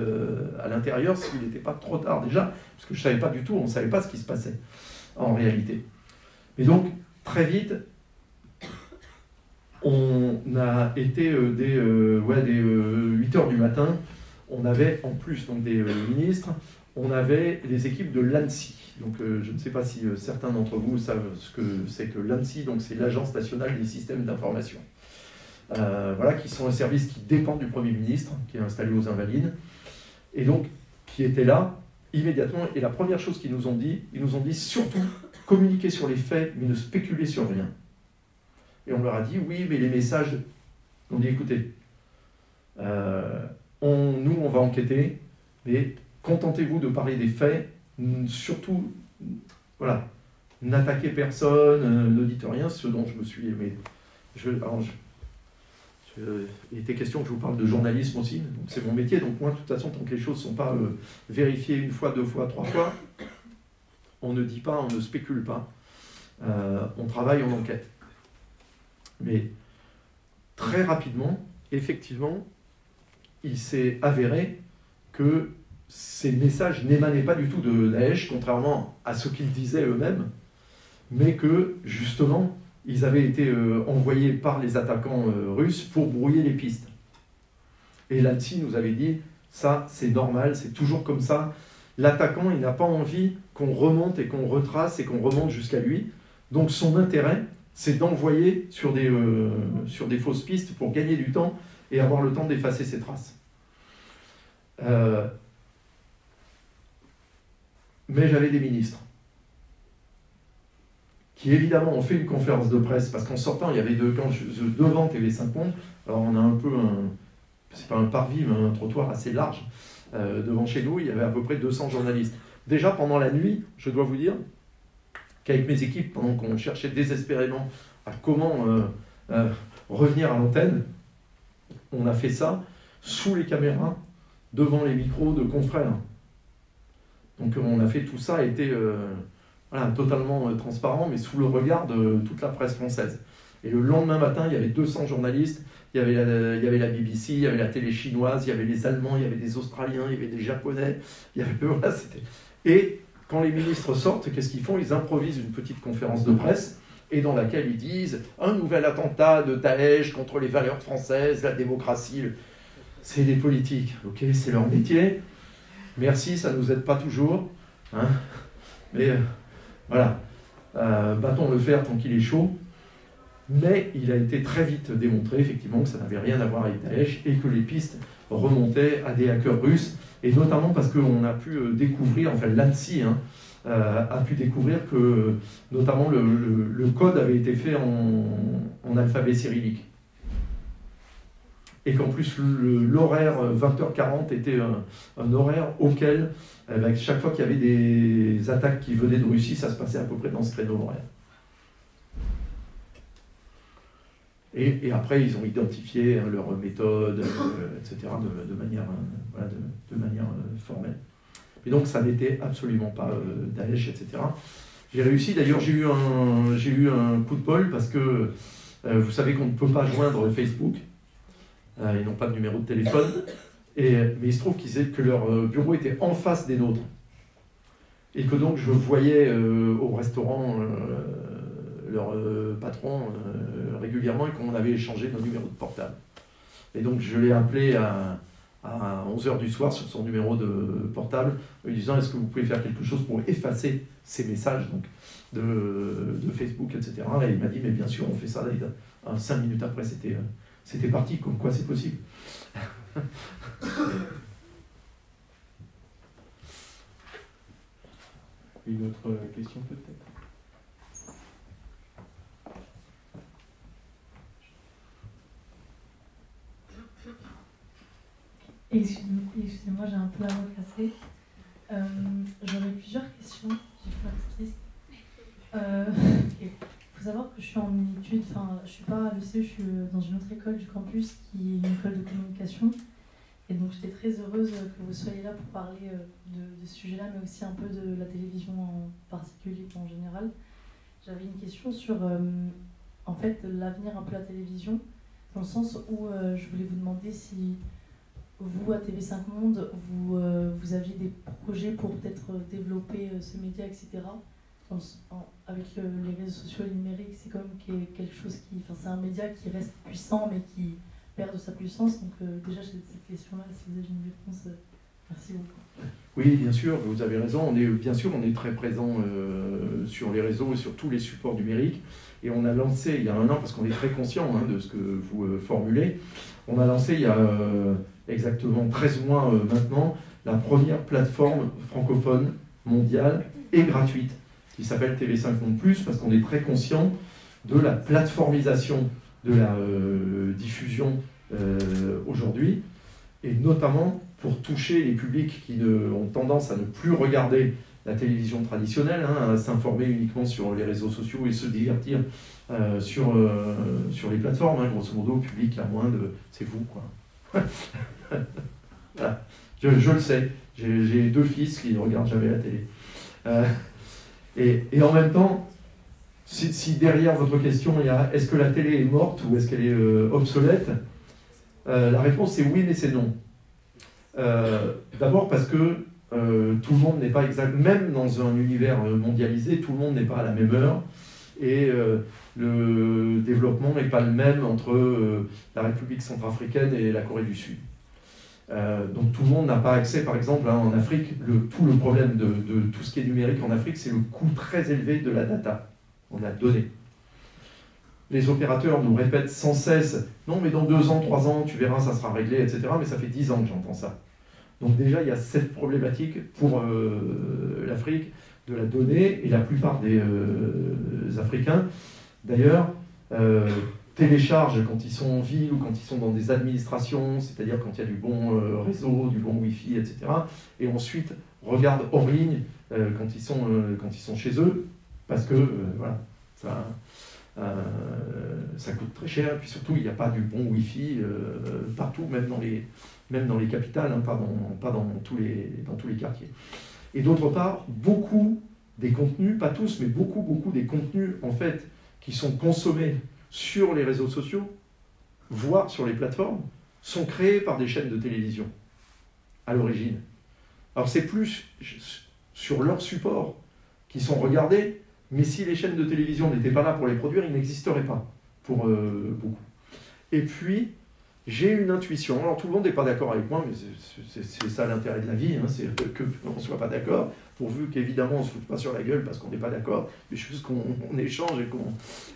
à l'intérieur s'il n'était pas trop tard déjà, parce que je ne savais pas du tout, on ne savait pas ce qui se passait en réalité. Mais donc, très vite, on a été dès 8 h du matin, on avait en plus donc, des ministres, on avait les équipes de l'ANSSI. Donc je ne sais pas si certains d'entre vous savent ce que c'est que l'ANSSI, donc c'est l'Agence nationale des systèmes d'information. Voilà, qui sont un service qui dépend du Premier ministre, qui est installé aux Invalides, et donc qui était là immédiatement. Et la première chose qu'ils nous ont dit surtout communiquer sur les faits, mais ne spéculer sur rien. Et on leur a dit oui, mais les messages. On dit écoutez, nous on va enquêter, mais contentez-vous de parler des faits, surtout, voilà, n'attaquez personne, ne dites rien, ce dont je me suis aimé. Il était question que je vous parle de journalisme aussi, donc c'est mon métier, donc moi de toute façon tant que les choses ne sont pas vérifiées 1 fois, 2 fois, 3 fois, on ne dit pas, on ne spécule pas, on travaille, on enquête. Mais très rapidement, effectivement, il s'est avéré que ces messages n'émanaient pas du tout de Daesh, contrairement à ce qu'ils disaient eux-mêmes, mais que justement ils avaient été envoyés par les attaquants russes pour brouiller les pistes. Et l'ANSSI nous avait dit, ça c'est normal, c'est toujours comme ça. L'attaquant, il n'a pas envie qu'on remonte et qu'on retrace et qu'on remonte jusqu'à lui. Donc son intérêt, c'est d'envoyer sur des fausses pistes pour gagner du temps et avoir le temps d'effacer ses traces. Mais j'avais des ministres qui évidemment ont fait une conférence de presse, parce qu'en sortant, il y avait devant TV5 Monde, alors on a un peu c'est pas un parvis, mais un trottoir assez large, devant chez nous, il y avait à peu près 200 journalistes. Déjà pendant la nuit, je dois vous dire qu'avec mes équipes, pendant qu'on cherchait désespérément à comment revenir à l'antenne, on a fait ça sous les caméras, devant les micros de confrères. Donc on a fait tout ça, était totalement transparent, mais sous le regard de toute la presse française. Et le lendemain matin, il y avait 200 journalistes, il y avait la BBC, il y avait la télé chinoise, il y avait les Allemands, il y avait des Australiens, il y avait des Japonais, Et quand les ministres sortent, qu'est-ce qu'ils font? Ils improvisent une petite conférence de presse, et dans laquelle ils disent « Un nouvel attentat de Daesh contre les valeurs françaises, la démocratie. » C'est des politiques, ok, c'est leur métier. Merci, ça ne nous aide pas toujours. Hein, mais voilà, battons le fer tant qu'il est chaud. Mais il a été très vite démontré, effectivement, que ça n'avait rien à voir avec Daesh et que les pistes remontaient à des hackers russes, et notamment parce qu'on a pu découvrir, enfin l'ANSSI a pu découvrir que, notamment, le code avait été fait en alphabet cyrillique. Et qu'en plus, l'horaire 20h40 était un horaire auquel, chaque fois qu'il y avait des attaques qui venaient de Russie, ça se passait à peu près dans ce créneau horaire. Et après, ils ont identifié leur méthode, etc., de manière formelle. Et donc, ça n'était absolument pas Daesh, etc. J'ai réussi, d'ailleurs, j'ai eu un coup de bol, parce que vous savez qu'on ne peut pas joindre Facebook. Ils n'ont pas de numéro de téléphone. Mais il se trouve que leur bureau était en face des nôtres. Et que donc, je voyais au restaurant leur patron régulièrement, et qu'on avait échangé nos numéros de portable. Et donc je l'ai appelé à 11h du soir sur son numéro de portable, lui disant: est-ce que vous pouvez faire quelque chose pour effacer ces messages donc, de Facebook, etc. Et il m'a dit: mais bien sûr, on fait ça. 5 minutes après, c'était parti, comme quoi c'est possible. Une autre question peut-être? Excusez-moi, j'ai un peu la voix cassée. J'aurais plusieurs questions. J'ai fait ma petite liste. Il faut savoir que je suis en études, enfin, je suis pas à l'ECE, je suis dans une autre école du campus qui est une école de communication. Et donc j'étais très heureuse que vous soyez là pour parler de ce sujet-là, mais aussi un peu de la télévision en particulier, en général. J'avais une question sur en fait l'avenir un peu de la télévision, dans le sens où je voulais vous demander si vous, à TV5 Monde, vous aviez des projets pour peut-être développer ce média, etc. Avec les réseaux sociaux et le numérique, c'est quand même quelque chose qui... Enfin, c'est un média qui reste puissant, mais qui perd de sa puissance. Donc déjà, j'ai cette question-là, si vous avez une réponse, merci beaucoup. Oui, bien sûr, vous avez raison. Bien sûr, on est très présent sur les réseaux et sur tous les supports numériques. Et on a lancé, il y a un an, parce qu'on est très conscient de ce que vous formulez, on a lancé il y a exactement 13 mois maintenant, la première plateforme francophone mondiale et gratuite, qui s'appelle TV5 Monde Plus, parce qu'on est très conscient de la plateformisation de la diffusion aujourd'hui, et notamment pour toucher les publics qui ont tendance à ne plus regarder la télévision traditionnelle, à s'informer uniquement sur les réseaux sociaux et se divertir sur les plateformes. Grosso modo, le public la moins de... C'est vous, quoi. Voilà. Je le sais. J'ai 2 fils qui ne regardent jamais la télé. Et en même temps, si derrière votre question, il y a est-ce que la télé est morte ou est-ce qu'elle est obsolète, la réponse c'est oui, mais c'est non. D'abord parce que tout le monde n'est pas exact, même dans un univers mondialisé, tout le monde n'est pas à la même heure, et le développement n'est pas le même entre la République centrafricaine et la Corée du Sud. Donc tout le monde n'a pas accès, par exemple, en Afrique, tout le problème de tout ce qui est numérique en Afrique, c'est le coût très élevé de la data, on a donné. Les opérateurs nous répètent sans cesse, non mais dans 2 ans, 3 ans, tu verras, ça sera réglé, etc. Mais ça fait 10 ans que j'entends ça. Donc déjà, il y a cette problématique pour l'Afrique de la donnée, et la plupart des Africains, d'ailleurs, téléchargent quand ils sont en ville ou quand ils sont dans des administrations, c'est-à-dire quand il y a du bon réseau, du bon Wi-Fi, etc. Et ensuite regardent hors ligne quand ils sont chez eux, parce que voilà, ça coûte très cher, et puis surtout il n'y a pas du bon Wi-Fi partout, même dans les capitales, pas dans tous les quartiers. Et d'autre part, beaucoup des contenus, pas tous, mais beaucoup des contenus en fait qui sont consommés sur les réseaux sociaux, voire sur les plateformes, sont créés par des chaînes de télévision à l'origine. Alors c'est plus sur leur support qui sont regardés, mais si les chaînes de télévision n'étaient pas là pour les produire, ils n'existeraient pas pour beaucoup. Et puis, j'ai une intuition, alors tout le monde n'est pas d'accord avec moi, mais c'est ça l'intérêt de la vie, c'est qu'on ne soit pas d'accord, pourvu qu'évidemment on ne se foute pas sur la gueule parce qu'on n'est pas d'accord, mais juste qu'on échange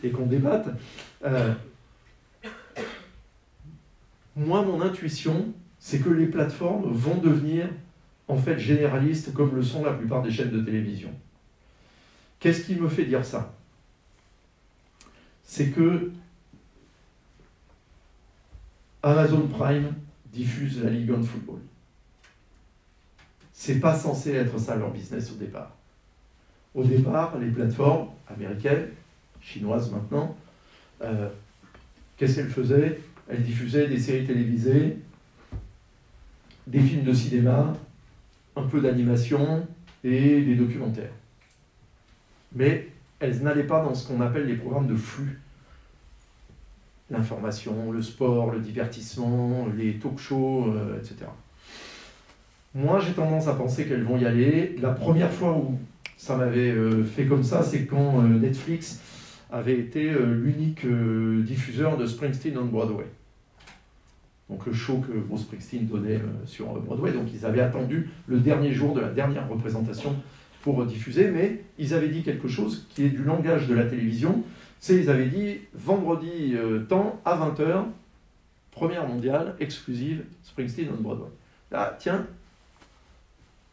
et qu'on débatte. Moi, mon intuition, c'est que les plateformes vont devenir en fait généralistes comme le sont la plupart des chaînes de télévision. Qu'est-ce qui me fait dire ça? C'est que Amazon Prime diffuse la Ligue 1 de football. C'est pas censé être ça leur business au départ. Au départ, les plateformes américaines, chinoises maintenant, qu'est-ce qu'elles faisaient? Elles diffusaient des séries télévisées, des films de cinéma, un peu d'animation et des documentaires. Mais elles n'allaient pas dans ce qu'on appelle les programmes de flux. L'information, le sport, le divertissement, les talk-shows, etc. Moi, j'ai tendance à penser qu'elles vont y aller. La première fois où ça m'avait fait comme ça, c'est quand Netflix avait été l'unique diffuseur de Springsteen on Broadway. Donc le show que Bruce Springsteen donnait sur Broadway. Donc ils avaient attendu le dernier jour de la dernière représentation pour diffuser, mais ils avaient dit quelque chose qui est du langage de la télévision. Ils avaient dit vendredi temps à 20h, première mondiale, exclusive, Springsteen on Broadway. Là, tiens,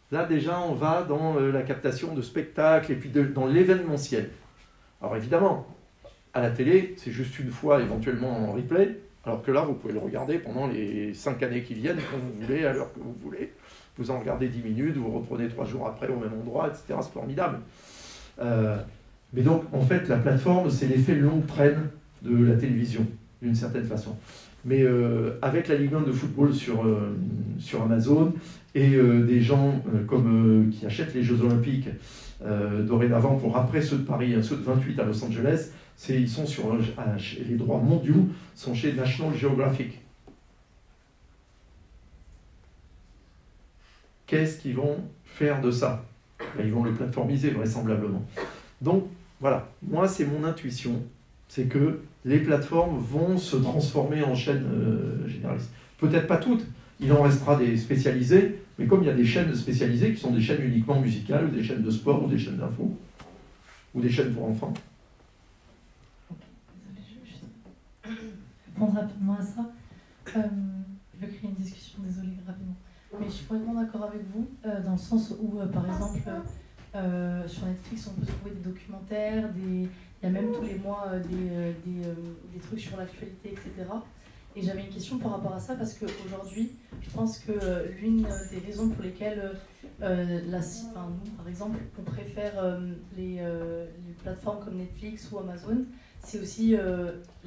là déjà on va dans la captation de spectacles et puis dans l'événementiel. Alors évidemment, à la télé, c'est juste une fois éventuellement en replay, Alors que là, vous pouvez le regarder pendant les 5 années qui viennent, quand vous voulez, à l'heure que vous voulez. Vous en regardez 10 minutes, vous reprenez 3 jours après au même endroit, etc. C'est formidable. Mais donc, en fait, la plateforme, c'est l'effet longue traîne de la télévision, d'une certaine façon. Mais avec la Ligue 1 de football sur Amazon et des gens qui achètent les Jeux Olympiques dorénavant pour après ceux de Paris, ceux de 28 à Los Angeles, ils sont sur les droits mondiaux sont chez National Geographic. Qu'est-ce qu'ils vont faire de ça? Ils vont le plateformiser vraisemblablement. Donc voilà, moi c'est mon intuition, c'est que les plateformes vont se transformer en chaînes généralistes. Peut-être pas toutes, il en restera des spécialisées, mais comme il y a des chaînes spécialisées qui sont des chaînes uniquement musicales, ou des chaînes de sport, ou des chaînes d'infos, ou des chaînes pour enfants. Désolée, je vais juste répondre rapidement à ça. Je vais créer une discussion, désolée, rapidement. Mais je suis complètement d'accord avec vous, dans le sens où, par exemple, sur Netflix, on peut trouver des documentaires, il y a même tous les mois des trucs sur l'actualité, etc. Et j'avais une question par rapport à ça, parce qu'aujourd'hui, je pense que l'une des raisons pour lesquelles, nous, par exemple, on préfère les plateformes comme Netflix ou Amazon, c'est aussi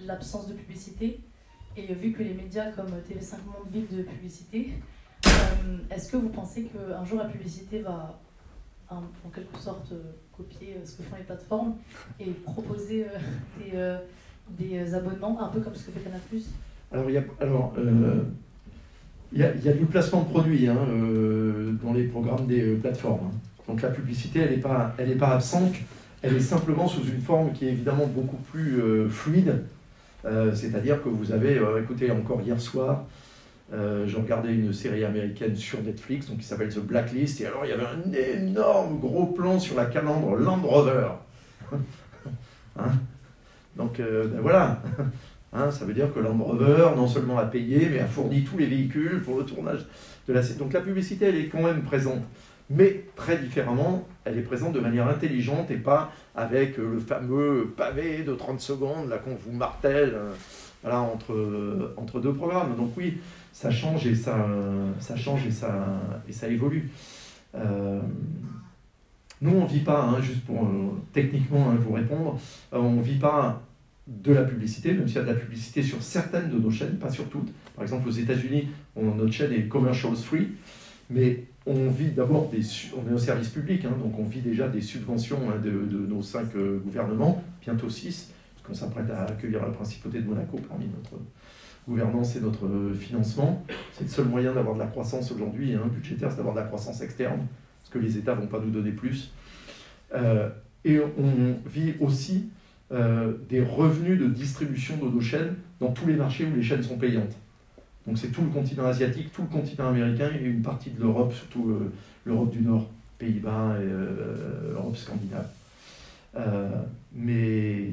l'absence de publicité. Et vu que les médias comme TV5 Monde vivent de publicité, est-ce que vous pensez qu'un jour la publicité va en quelque sorte copier ce que font les plateformes et proposer des abonnements, un peu comme ce que fait Canal+? Alors, il y a du placement de produits dans les programmes des plateformes. Donc la publicité, elle n'est pas absente, elle est simplement sous une forme qui est évidemment beaucoup plus fluide. C'est-à-dire que vous avez, écoutez, encore hier soir, j'ai regardé une série américaine sur Netflix donc qui s'appelle The Blacklist, et alors il y avait un énorme gros plan sur la calandre Land Rover. Donc ben voilà. Ça veut dire que Land Rover, non seulement a payé, mais a fourni tous les véhicules pour le tournage de la série. Donc la publicité, elle est quand même présente. Mais très différemment, elle est présente de manière intelligente et pas avec le fameux pavé de 30 secondes là qu'on vous martèle entre deux programmes. Donc oui, ça change et ça évolue. Nous, on ne vit pas, juste pour techniquement vous répondre, on ne vit pas de la publicité, même s'il y a de la publicité sur certaines de nos chaînes, pas sur toutes. Par exemple, aux États-Unis, notre chaîne est commercials free, mais on vit d'abord on est au service public, donc on vit déjà des subventions de nos 5 gouvernements, bientôt 6, parce qu'on s'apprête à accueillir la principauté de Monaco parmi notre gouvernance et notre financement. C'est le seul moyen d'avoir de la croissance aujourd'hui, budgétaire, c'est d'avoir de la croissance externe, parce que les États ne vont pas nous donner plus. Et on vit aussi des revenus de distribution de nos chaînes dans tous les marchés où les chaînes sont payantes. Donc c'est tout le continent asiatique, tout le continent américain et une partie de l'Europe, surtout l'Europe du Nord, Pays-Bas et l'Europe scandinave. Mais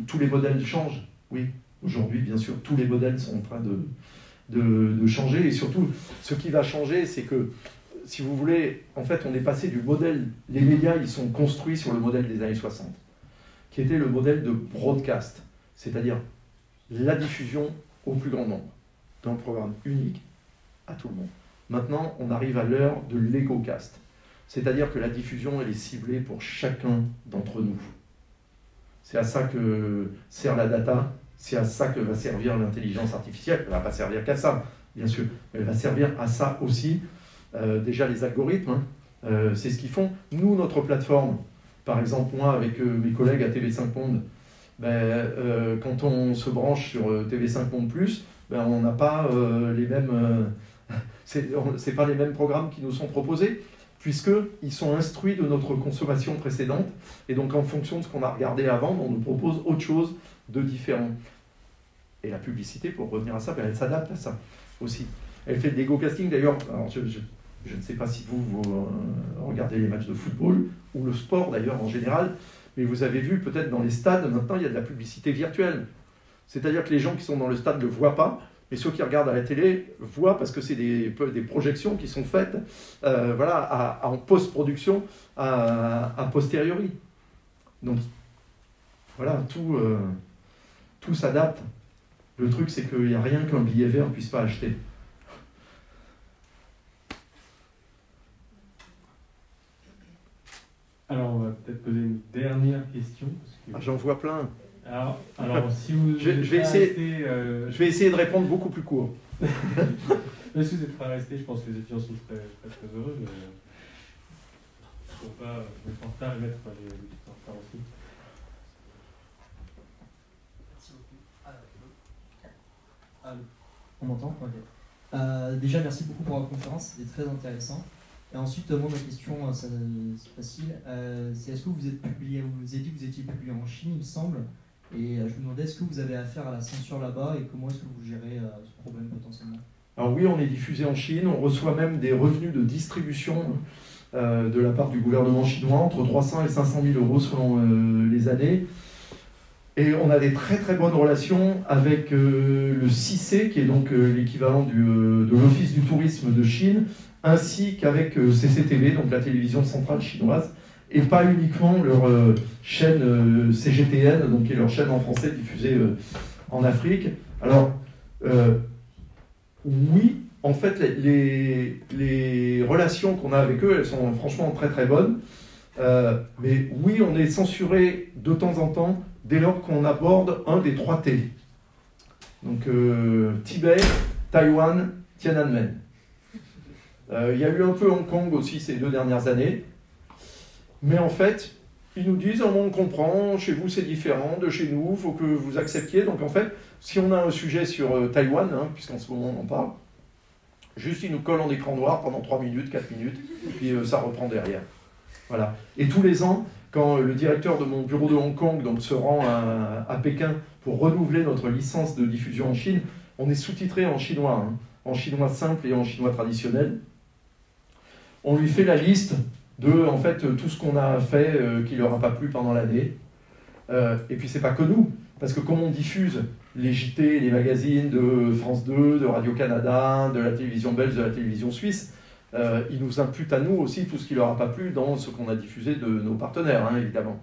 tous les modèles changent, oui. Aujourd'hui, bien sûr, tous les modèles sont en train de changer. Et surtout, ce qui va changer, c'est que, si vous voulez, en fait, on est passé du modèle... Les médias, ils sont construits sur le modèle des années 60, qui était le modèle de broadcast, c'est-à-dire la diffusion au plus grand nombre, d'un programme unique à tout le monde. Maintenant, on arrive à l'heure de l'ecocast, c'est-à-dire que la diffusion, elle est ciblée pour chacun d'entre nous. C'est à ça que sert la data, c'est à ça que va servir l'intelligence artificielle. Elle ne va pas servir qu'à ça, bien sûr, elle va servir à ça aussi. Déjà les algorithmes, c'est ce qu'ils font. Nous, notre plateforme, par exemple, moi avec mes collègues à TV5 Monde, quand on se branche sur TV5 Monde Plus, on n'a pas les mêmes... c'est pas les mêmes programmes qui nous sont proposés, puisqu'ils sont instruits de notre consommation précédente, et donc en fonction de ce qu'on a regardé avant, on nous propose autre chose de différent. Et la publicité, pour revenir à ça, elle s'adapte à ça aussi. Elle fait de l'ego-casting d'ailleurs. Alors je ne sais pas si vous regardez les matchs de football, ou le sport d'ailleurs en général, mais vous avez vu peut-être dans les stades, maintenant il y a de la publicité virtuelle. C'est-à-dire que les gens qui sont dans le stade ne le voient pas, mais ceux qui regardent à la télé voient parce que c'est des projections qui sont faites en post-production a posteriori. Donc voilà, tout s'adapte. Le truc, c'est qu'il n'y a rien qu'un billet vert ne puisse pas acheter. Alors, on va peut-être poser une dernière question. Parce que... J'en vois plein. Alors si vous je vais essayer de répondre beaucoup plus court. Si vous êtes prêt à rester, je pense que les étudiants sont très, très, très heureux. Mais... il ne faut pas mettre en retard et mettre les étudiants en retard aussi. Merci beaucoup. On m'entend? Ok. Déjà, merci beaucoup pour la conférence, c'était très intéressant. Et ensuite, moi, ma question, c'est facile. C'est est-ce que vous êtes publié, vous avez dit que vous étiez publié en Chine, il me semble. Et je me demandais, est-ce que vous avez affaire à la censure là-bas et comment est-ce que vous gérez ce problème potentiellement? Alors oui, on est diffusé en Chine, on reçoit même des revenus de distribution de la part du gouvernement chinois, entre 300 et 500 000 euros selon les années. Et on a des très très bonnes relations avec le CIC, qui est donc l'équivalent de l'Office du tourisme de Chine, ainsi qu'avec CCTV, donc la télévision centrale chinoise, et pas uniquement leur chaîne CGTN, donc qui est leur chaîne en français diffusée en Afrique. Alors, oui, en fait, les relations qu'on a avec eux, elles sont franchement très très bonnes. Mais oui, on est censuré de temps en temps dès lors qu'on aborde un des 3 T. Donc Tibet, Taïwan, Tiananmen. Il y a eu un peu Hong Kong aussi ces 2 dernières années. Mais en fait, ils nous disent, on comprend, chez vous c'est différent de chez nous, il faut que vous acceptiez. Donc en fait, si on a un sujet sur Taïwan, puisqu'en ce moment on en parle, juste ils nous collent en écran noir pendant 3 minutes, 4 minutes, et puis ça reprend derrière. Voilà. Et tous les ans, quand le directeur de mon bureau de Hong Kong donc, se rend à Pékin pour renouveler notre licence de diffusion en Chine, on est sous-titré en chinois, en chinois simple et en chinois traditionnel. On lui fait la liste de en fait, tout ce qu'on a fait qui ne leur a pas plu pendant l'année. Et puis c'est pas que nous, parce que comme on diffuse les JT, les magazines de France 2, de Radio-Canada, de la télévision belge, de la télévision suisse, ils nous imputent à nous aussi tout ce qui ne leur a pas plu dans ce qu'on a diffusé de nos partenaires, évidemment.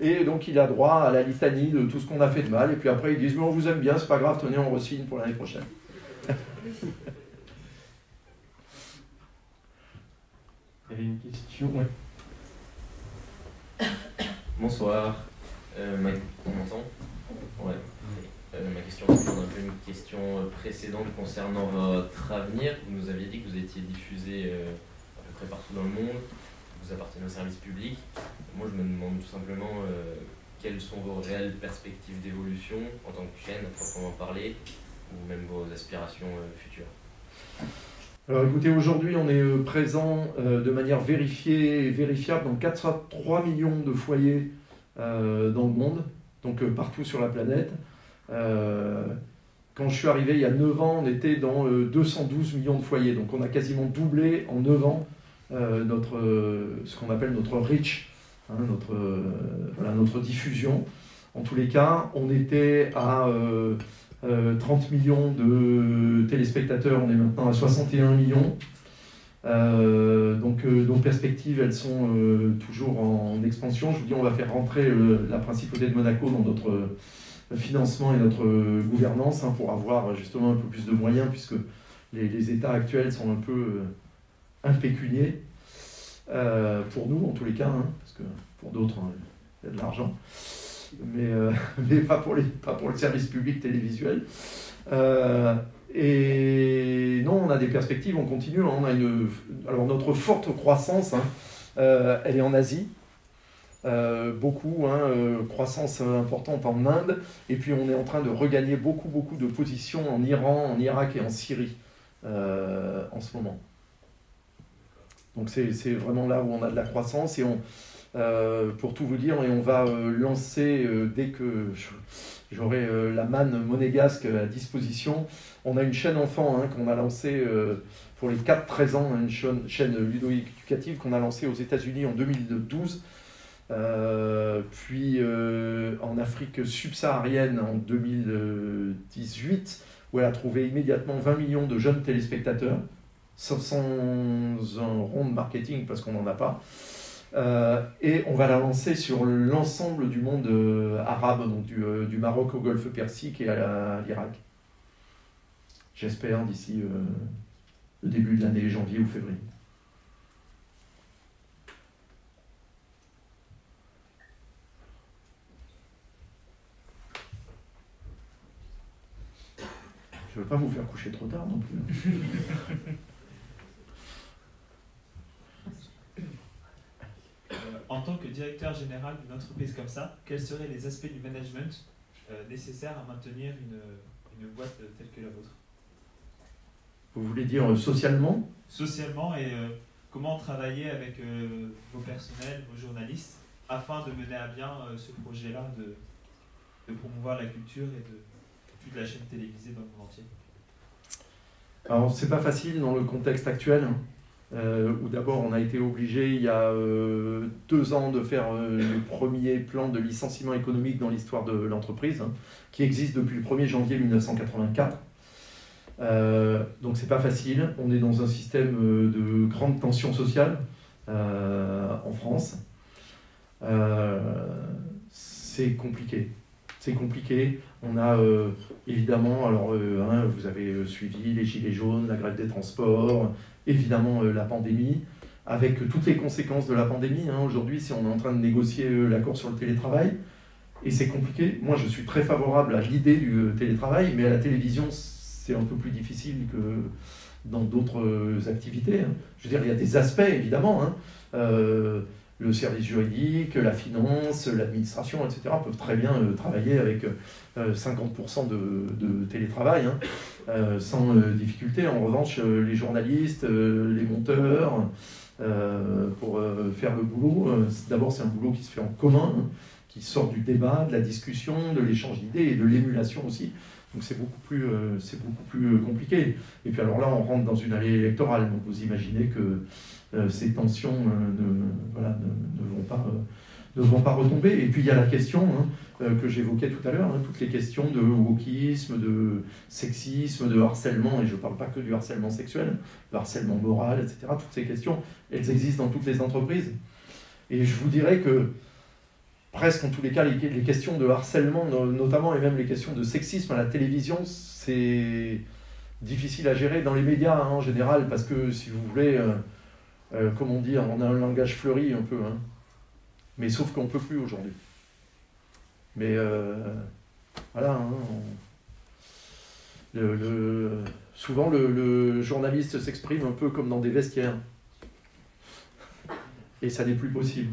Et donc il a droit à la litanie de tout ce qu'on a fait de mal, et puis après ils disent « mais on vous aime bien, c'est pas grave, tenez, on re-signe pour l'année prochaine ». Il y avait une question, ouais. Bonsoir. On m'entend? Ouais. Ma question c'est un peu une question précédente concernant votre avenir. Vous nous aviez dit que vous étiez diffusé à peu près partout dans le monde, vous appartenez au service public. Moi je me demande tout simplement quelles sont vos réelles perspectives d'évolution en tant que chaîne, à proprement parler, ou même vos aspirations futures. Alors écoutez, aujourd'hui on est présent de manière vérifiée et vérifiable dans 4,3 millions de foyers dans le monde, donc partout sur la planète. Quand je suis arrivé il y a 9 ans, on était dans 212 millions de foyers, donc on a quasiment doublé en 9 ans ce qu'on appelle notre reach, notre diffusion. En tous les cas, on était à 30 millions de téléspectateurs, on est maintenant à 61 millions. Donc nos perspectives, elles sont toujours en expansion. Je vous dis, on va faire rentrer la Principauté de Monaco dans notre financement et notre gouvernance pour avoir justement un peu plus de moyens, puisque les États actuels sont un peu impécuniés, pour nous en tous les cas, parce que pour d'autres, il y a de l'argent. Mais pas pour le service public télévisuel. Et non, on a des perspectives, on continue. Alors notre forte croissance, elle est en Asie. Beaucoup, croissance importante en Inde. Et puis on est en train de regagner beaucoup de positions en Iran, en Irak et en Syrie en ce moment. Donc c'est vraiment là où on a de la croissance. Et pour tout vous dire, et on va lancer dès que j'aurai la manne monégasque à disposition. On a une chaîne enfant qu'on a lancée pour les 4-13 ans, une chaîne ludo-éducative qu'on a lancée aux États-Unis en 2012, puis en Afrique subsaharienne en 2018, où elle a trouvé immédiatement 20 millions de jeunes téléspectateurs, sans un rond de marketing parce qu'on n'en a pas. Et on va la lancer sur l'ensemble du monde arabe, donc du Maroc au Golfe Persique et à l'Irak. J'espère d'ici le début de l'année, janvier ou février. Je ne veux pas vous faire coucher trop tard non plus. En tant que directeur général d'une entreprise comme ça, quels seraient les aspects du management nécessaires à maintenir une boîte telle que la vôtre? Vous voulez dire socialement? Socialement, et comment travailler avec vos personnels, vos journalistes, afin de mener à bien ce projet-là de promouvoir la culture et de toute la chaîne télévisée dans le monde entier? Alors, c'est pas facile dans le contexte actuel, où d'abord on a été obligé il y a 2 ans de faire le premier plan de licenciement économique dans l'histoire de l'entreprise, qui existe depuis le 1er janvier 1984. Donc c'est pas facile, on est dans un système de grande tension sociale en France. C'est compliqué. C'est compliqué. On a évidemment, alors vous avez suivi les gilets jaunes, la grève des transports, évidemment la pandémie, avec toutes les conséquences de la pandémie. Aujourd'hui, si on est en train de négocier l'accord sur le télétravail, et c'est compliqué. Moi, je suis très favorable à l'idée du télétravail, mais à la télévision, c'est un peu plus difficile que dans d'autres activités. Je veux dire, il y a des aspects, évidemment. Le service juridique, la finance, l'administration, etc. peuvent très bien travailler avec 50% de télétravail, sans difficulté. En revanche, les journalistes, les monteurs, pour faire le boulot, d'abord c'est un boulot qui se fait en commun, qui sort du débat, de la discussion, de l'échange d'idées et de l'émulation aussi. Donc c'est beaucoup plus compliqué. Et puis alors là, on rentre dans une année électorale, donc vous imaginez que ces tensions ne vont pas retomber. Et puis il y a la question que j'évoquais tout à l'heure, toutes les questions de wokisme, de sexisme, de harcèlement, et je ne parle pas que du harcèlement sexuel, le harcèlement moral, etc. Toutes ces questions, elles existent dans toutes les entreprises. Et je vous dirais que presque en tous les cas, les questions de harcèlement, notamment, et même les questions de sexisme à la télévision, c'est difficile à gérer dans les médias en général, parce que si vous voulez, comment dire, on a un langage fleuri un peu, mais sauf qu'on ne peut plus aujourd'hui. Mais voilà, souvent le journaliste s'exprime un peu comme dans des vestiaires, et ça n'est plus possible.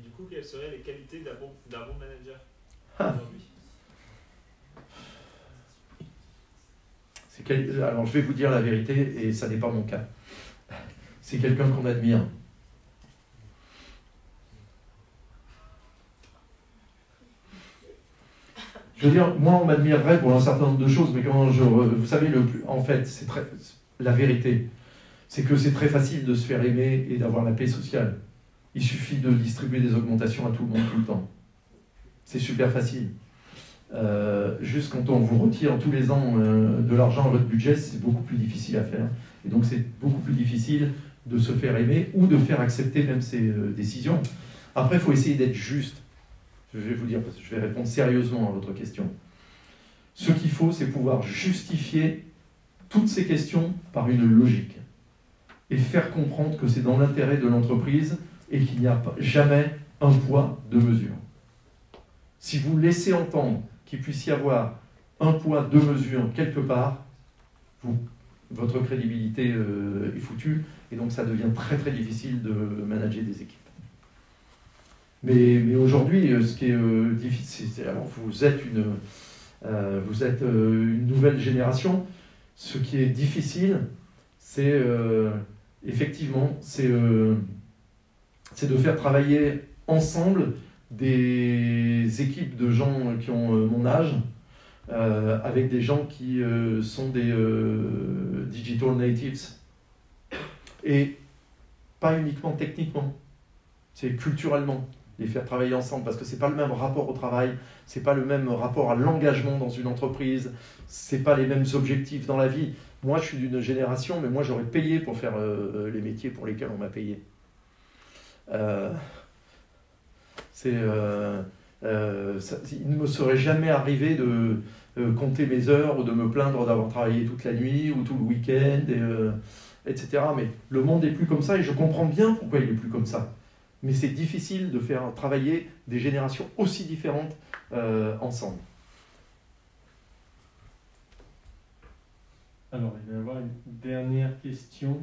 Du coup, quelles seraient les qualités d'un bon manager aujourd'hui? Alors je vais vous dire la vérité, et ça n'est pas mon cas. C'est quelqu'un qu'on admire. Je veux dire, moi on m'admirerait pour un certain nombre de choses, mais vous savez, en fait, la vérité, c'est que c'est très facile de se faire aimer et d'avoir la paix sociale. Il suffit de distribuer des augmentations à tout le monde tout le temps. C'est super facile. Juste quand on vous retire tous les ans de l'argent à votre budget, c'est beaucoup plus difficile à faire. Et donc c'est beaucoup plus difficile de se faire aimer ou de faire accepter même ses décisions. Après, il faut essayer d'être juste. Je vais vous dire, parce que je vais répondre sérieusement à votre question. Ce qu'il faut, c'est pouvoir justifier toutes ces questions par une logique. Et faire comprendre que c'est dans l'intérêt de l'entreprise et qu'il n'y a jamais un poids, deux mesures. Si vous laissez entendre qu'il puisse y avoir un poids, deux mesures quelque part, votre crédibilité est foutue, et donc ça devient très très difficile de manager des équipes. Mais aujourd'hui, ce qui est difficile, c'est alors vous êtes une nouvelle génération. Ce qui est difficile, c'est effectivement, c'est de faire travailler ensemble des équipes de gens qui ont mon âge, avec des gens qui sont des digital natives, et pas uniquement techniquement, c'est culturellement, les faire travailler ensemble, parce que c'est pas le même rapport au travail, c'est pas le même rapport à l'engagement dans une entreprise, c'est pas les mêmes objectifs dans la vie. Moi, je suis d'une génération, mais moi, j'aurais payé pour faire les métiers pour lesquels on m'a payé. Il ne me serait jamais arrivé de compter mes heures ou de me plaindre d'avoir travaillé toute la nuit ou tout le week-end, etc. Mais le monde n'est plus comme ça et je comprends bien pourquoi il n'est plus comme ça. Mais c'est difficile de faire travailler des générations aussi différentes ensemble. Alors, il va y avoir une dernière question.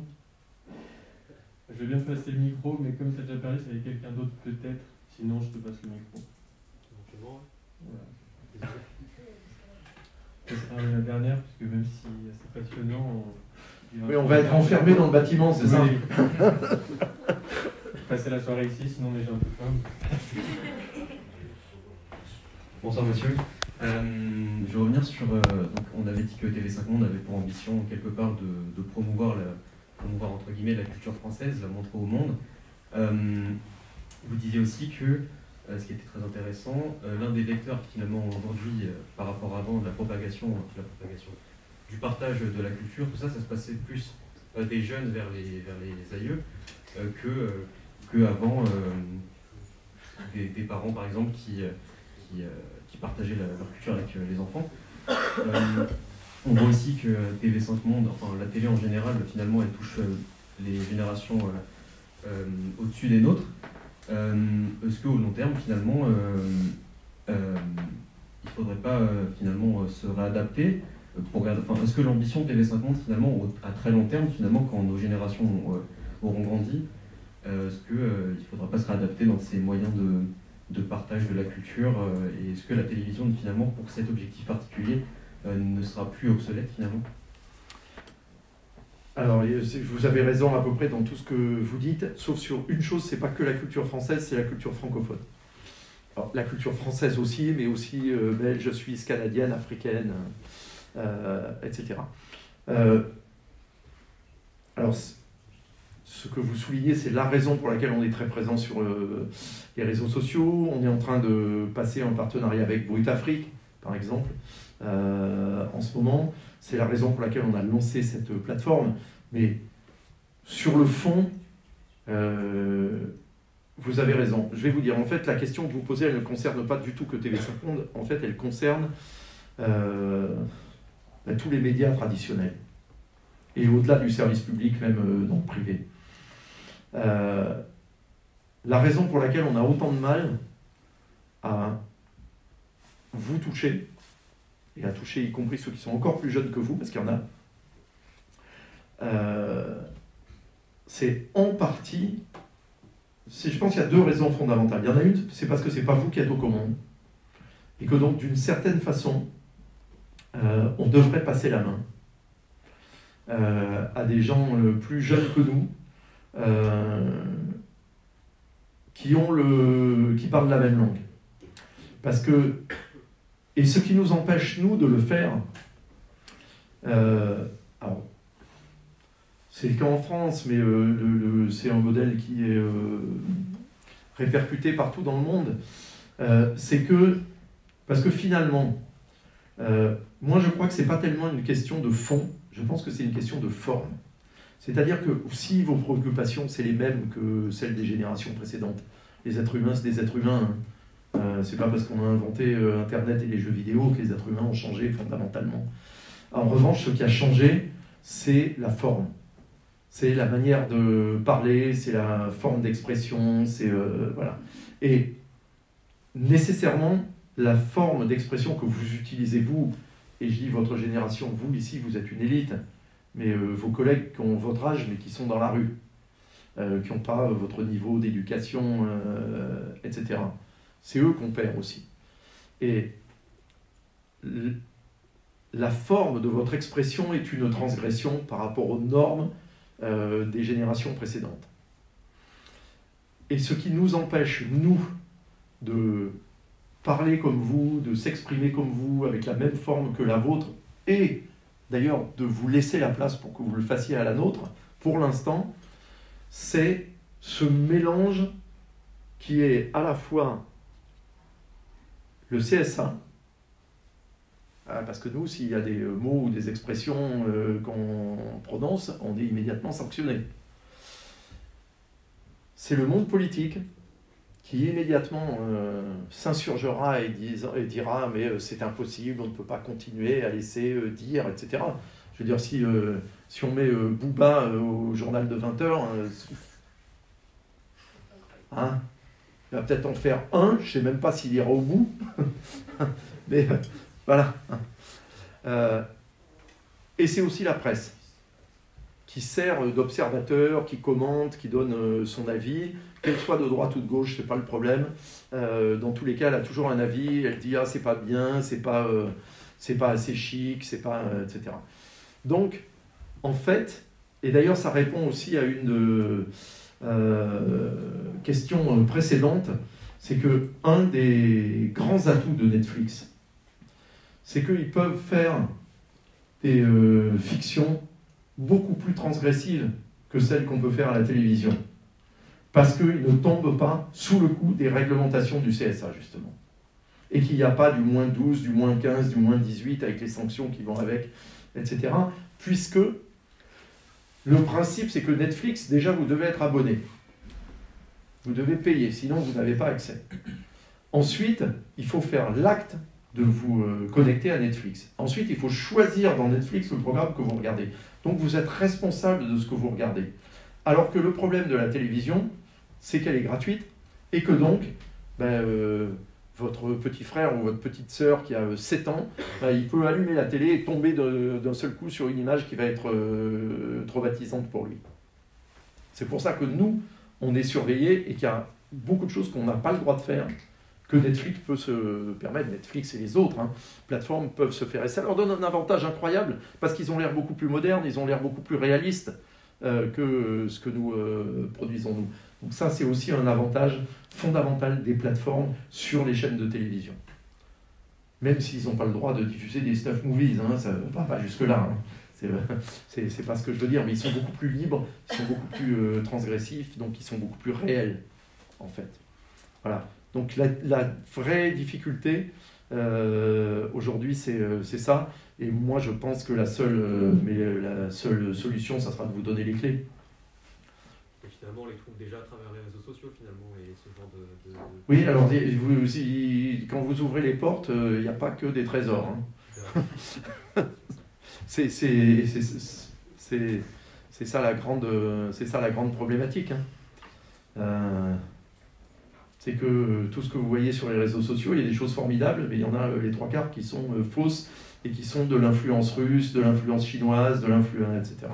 Je vais bien te passer le micro, mais comme tu as déjà parlé, c'est avec quelqu'un d'autre peut-être. Sinon, je te passe le micro. Voilà. Ce sera la dernière, puisque même si c'est passionnant... Oui, on va être enfermé dans le bâtiment, c'est ça? Passer la soirée ici, sinon les gens peuvent pas. Bonsoir monsieur. Je vais revenir sur... donc on avait dit que TV5 Monde avait pour ambition quelque part de promouvoir entre guillemets la culture française, la montrer au monde. Vous disiez aussi que, ce qui était très intéressant, l'un des vecteurs finalement aujourd'hui par rapport à avant de la propagation, du partage de la culture, tout ça, ça se passait plus des jeunes vers les aïeux que avant des parents par exemple qui partageaient leur culture avec les enfants. On voit aussi que TV5 Monde, enfin la télé en général, finalement elle touche les générations au-dessus des nôtres. Est-ce qu'au long terme finalement il ne faudrait pas finalement se réadapter est-ce que l'ambition de TV5 Monde finalement à très long terme finalement quand nos générations auront grandi, est-ce qu'il ne faudra pas se réadapter dans ces moyens de partage de la culture et est-ce que la télévision finalement pour cet objectif particulier ne sera plus obsolète finalement? Alors, vous avez raison à peu près dans tout ce que vous dites, sauf sur une chose, c'est pas que la culture française, c'est la culture francophone. Alors, la culture française aussi, mais aussi belge, suisse, canadienne, africaine, etc. Alors, ce que vous soulignez, c'est la raison pour laquelle on est très présent sur les réseaux sociaux. On est en train de passer en partenariat avec Brut Afrique, par exemple, en ce moment. C'est la raison pour laquelle on a lancé cette plateforme. Mais sur le fond, vous avez raison. Je vais vous dire, en fait, la question que vous posez, elle ne concerne pas du tout que TV5 Monde. En fait, elle concerne tous les médias traditionnels. Et au-delà du service public, même dans le privé. La raison pour laquelle on a autant de mal à vous toucher, et à toucher y compris ceux qui sont encore plus jeunes que vous, parce qu'il y en a, c'est en partie, je pense qu'il y a deux raisons fondamentales. Il y en a une, c'est parce que c'est pas vous qui êtes aux commandes, et que donc d'une certaine façon, on devrait passer la main à des gens plus jeunes que nous, qui parlent la même langue. Parce que, et ce qui nous empêche, nous, de le faire, alors, c'est le cas en France, mais c'est un modèle qui est répercuté partout dans le monde, c'est que, parce que finalement, moi je crois que c'est pas tellement une question de fond, je pense que c'est une question de forme. C'est-à-dire que si vos préoccupations, c'est les mêmes que celles des générations précédentes, les êtres humains, c'est des êtres humains, c'est pas parce qu'on a inventé Internet et les jeux vidéo que les êtres humains ont changé fondamentalement. En revanche, ce qui a changé, c'est la forme. C'est la manière de parler, c'est la forme d'expression, c'est voilà. Et nécessairement, la forme d'expression que vous utilisez, vous, et je dis votre génération, vous ici, vous êtes une élite, mais vos collègues qui ont votre âge, mais qui sont dans la rue, qui n'ont pas votre niveau d'éducation, etc. C'est eux qu'on perd aussi. Et la forme de votre expression est une transgression par rapport aux normes des générations précédentes. Et ce qui nous empêche, nous, de parler comme vous, de s'exprimer comme vous, avec la même forme que la vôtre, et d'ailleurs de vous laisser la place pour que vous le fassiez à la nôtre, pour l'instant, c'est ce mélange qui est à la fois le CSA, parce que nous, s'il y a des mots ou des expressions qu'on prononce, on est immédiatement sanctionné. c'est le monde politique qui immédiatement s'insurgera et dira « mais c'est impossible, on ne peut pas continuer à laisser dire, etc. » Je veux dire, si on met Booba au journal de 20h, hein, il va peut-être en faire un, je ne sais même pas s'il ira au bout, mais voilà. Et c'est aussi la presse, qui sert d'observateur, qui commente, qui donne son avis, qu'elle soit de droite ou de gauche, c'est pas le problème. Dans tous les cas, elle a toujours un avis, elle dit « ah, c'est pas bien, c'est pas assez chic, c'est pas... etc. » Donc, en fait, et d'ailleurs ça répond aussi à une question précédente, c'est que un des grands atouts de Netflix, c'est qu'ils peuvent faire des fictions beaucoup plus transgressives que celles qu'on peut faire à la télévision. Parce qu'ils ne tombent pas sous le coup des réglementations du CSA, justement. Et qu'il n'y a pas du moins 12, du moins 15, du moins 18, avec les sanctions qui vont avec, etc. Puisque le principe, c'est que Netflix, déjà, vous devez être abonné. Vous devez payer, sinon vous n'avez pas accès. Ensuite, il faut faire l'acte de vous connecter à Netflix. Ensuite, il faut choisir dans Netflix le programme que vous regardez. Donc, vous êtes responsable de ce que vous regardez. Alors que le problème de la télévision, c'est qu'elle est gratuite et que donc, votre petit frère ou votre petite sœur qui a 7 ans, il peut allumer la télé et tomber d'un seul coup sur une image qui va être traumatisante pour lui. C'est pour ça que nous, on est surveillés et qu'il y a beaucoup de choses qu'on n'a pas le droit de faire, que Netflix peut se permettre, Netflix et les autres plateformes peuvent se faire. Et ça leur donne un avantage incroyable, parce qu'ils ont l'air beaucoup plus modernes, ils ont l'air beaucoup plus réalistes que ce que nous produisons nous. Donc ça, c'est aussi un avantage fondamental des plateformes sur les chaînes de télévision. Même s'ils n'ont pas le droit de diffuser des snuff movies, ça ne va pas jusque-là. C'est pas ce que je veux dire, mais ils sont beaucoup plus libres, ils sont beaucoup plus transgressifs, donc ils sont beaucoup plus réels, en fait. Voilà. Donc la vraie difficulté, aujourd'hui, c'est ça. Et moi, je pense que la seule solution, ça sera de vous donner les clés. Et finalement, on les trouve déjà à travers les réseaux sociaux, finalement, et ce genre de... Oui, alors, quand vous ouvrez les portes, il n'y a pas que des trésors. C'est ça la grande problématique. C'est que tout ce que vous voyez sur les réseaux sociaux, il y a des choses formidables, mais il y en a les 3/4 qui sont fausses et qui sont de l'influence russe, de l'influence chinoise, de l'influence, etc.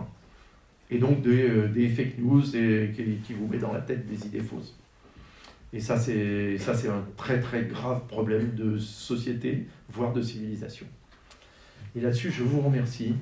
Et donc des fake news qui vous met dans la tête des idées fausses. Et ça, c'est un très très grave problème de société, voire de civilisation. Et là-dessus, je vous remercie.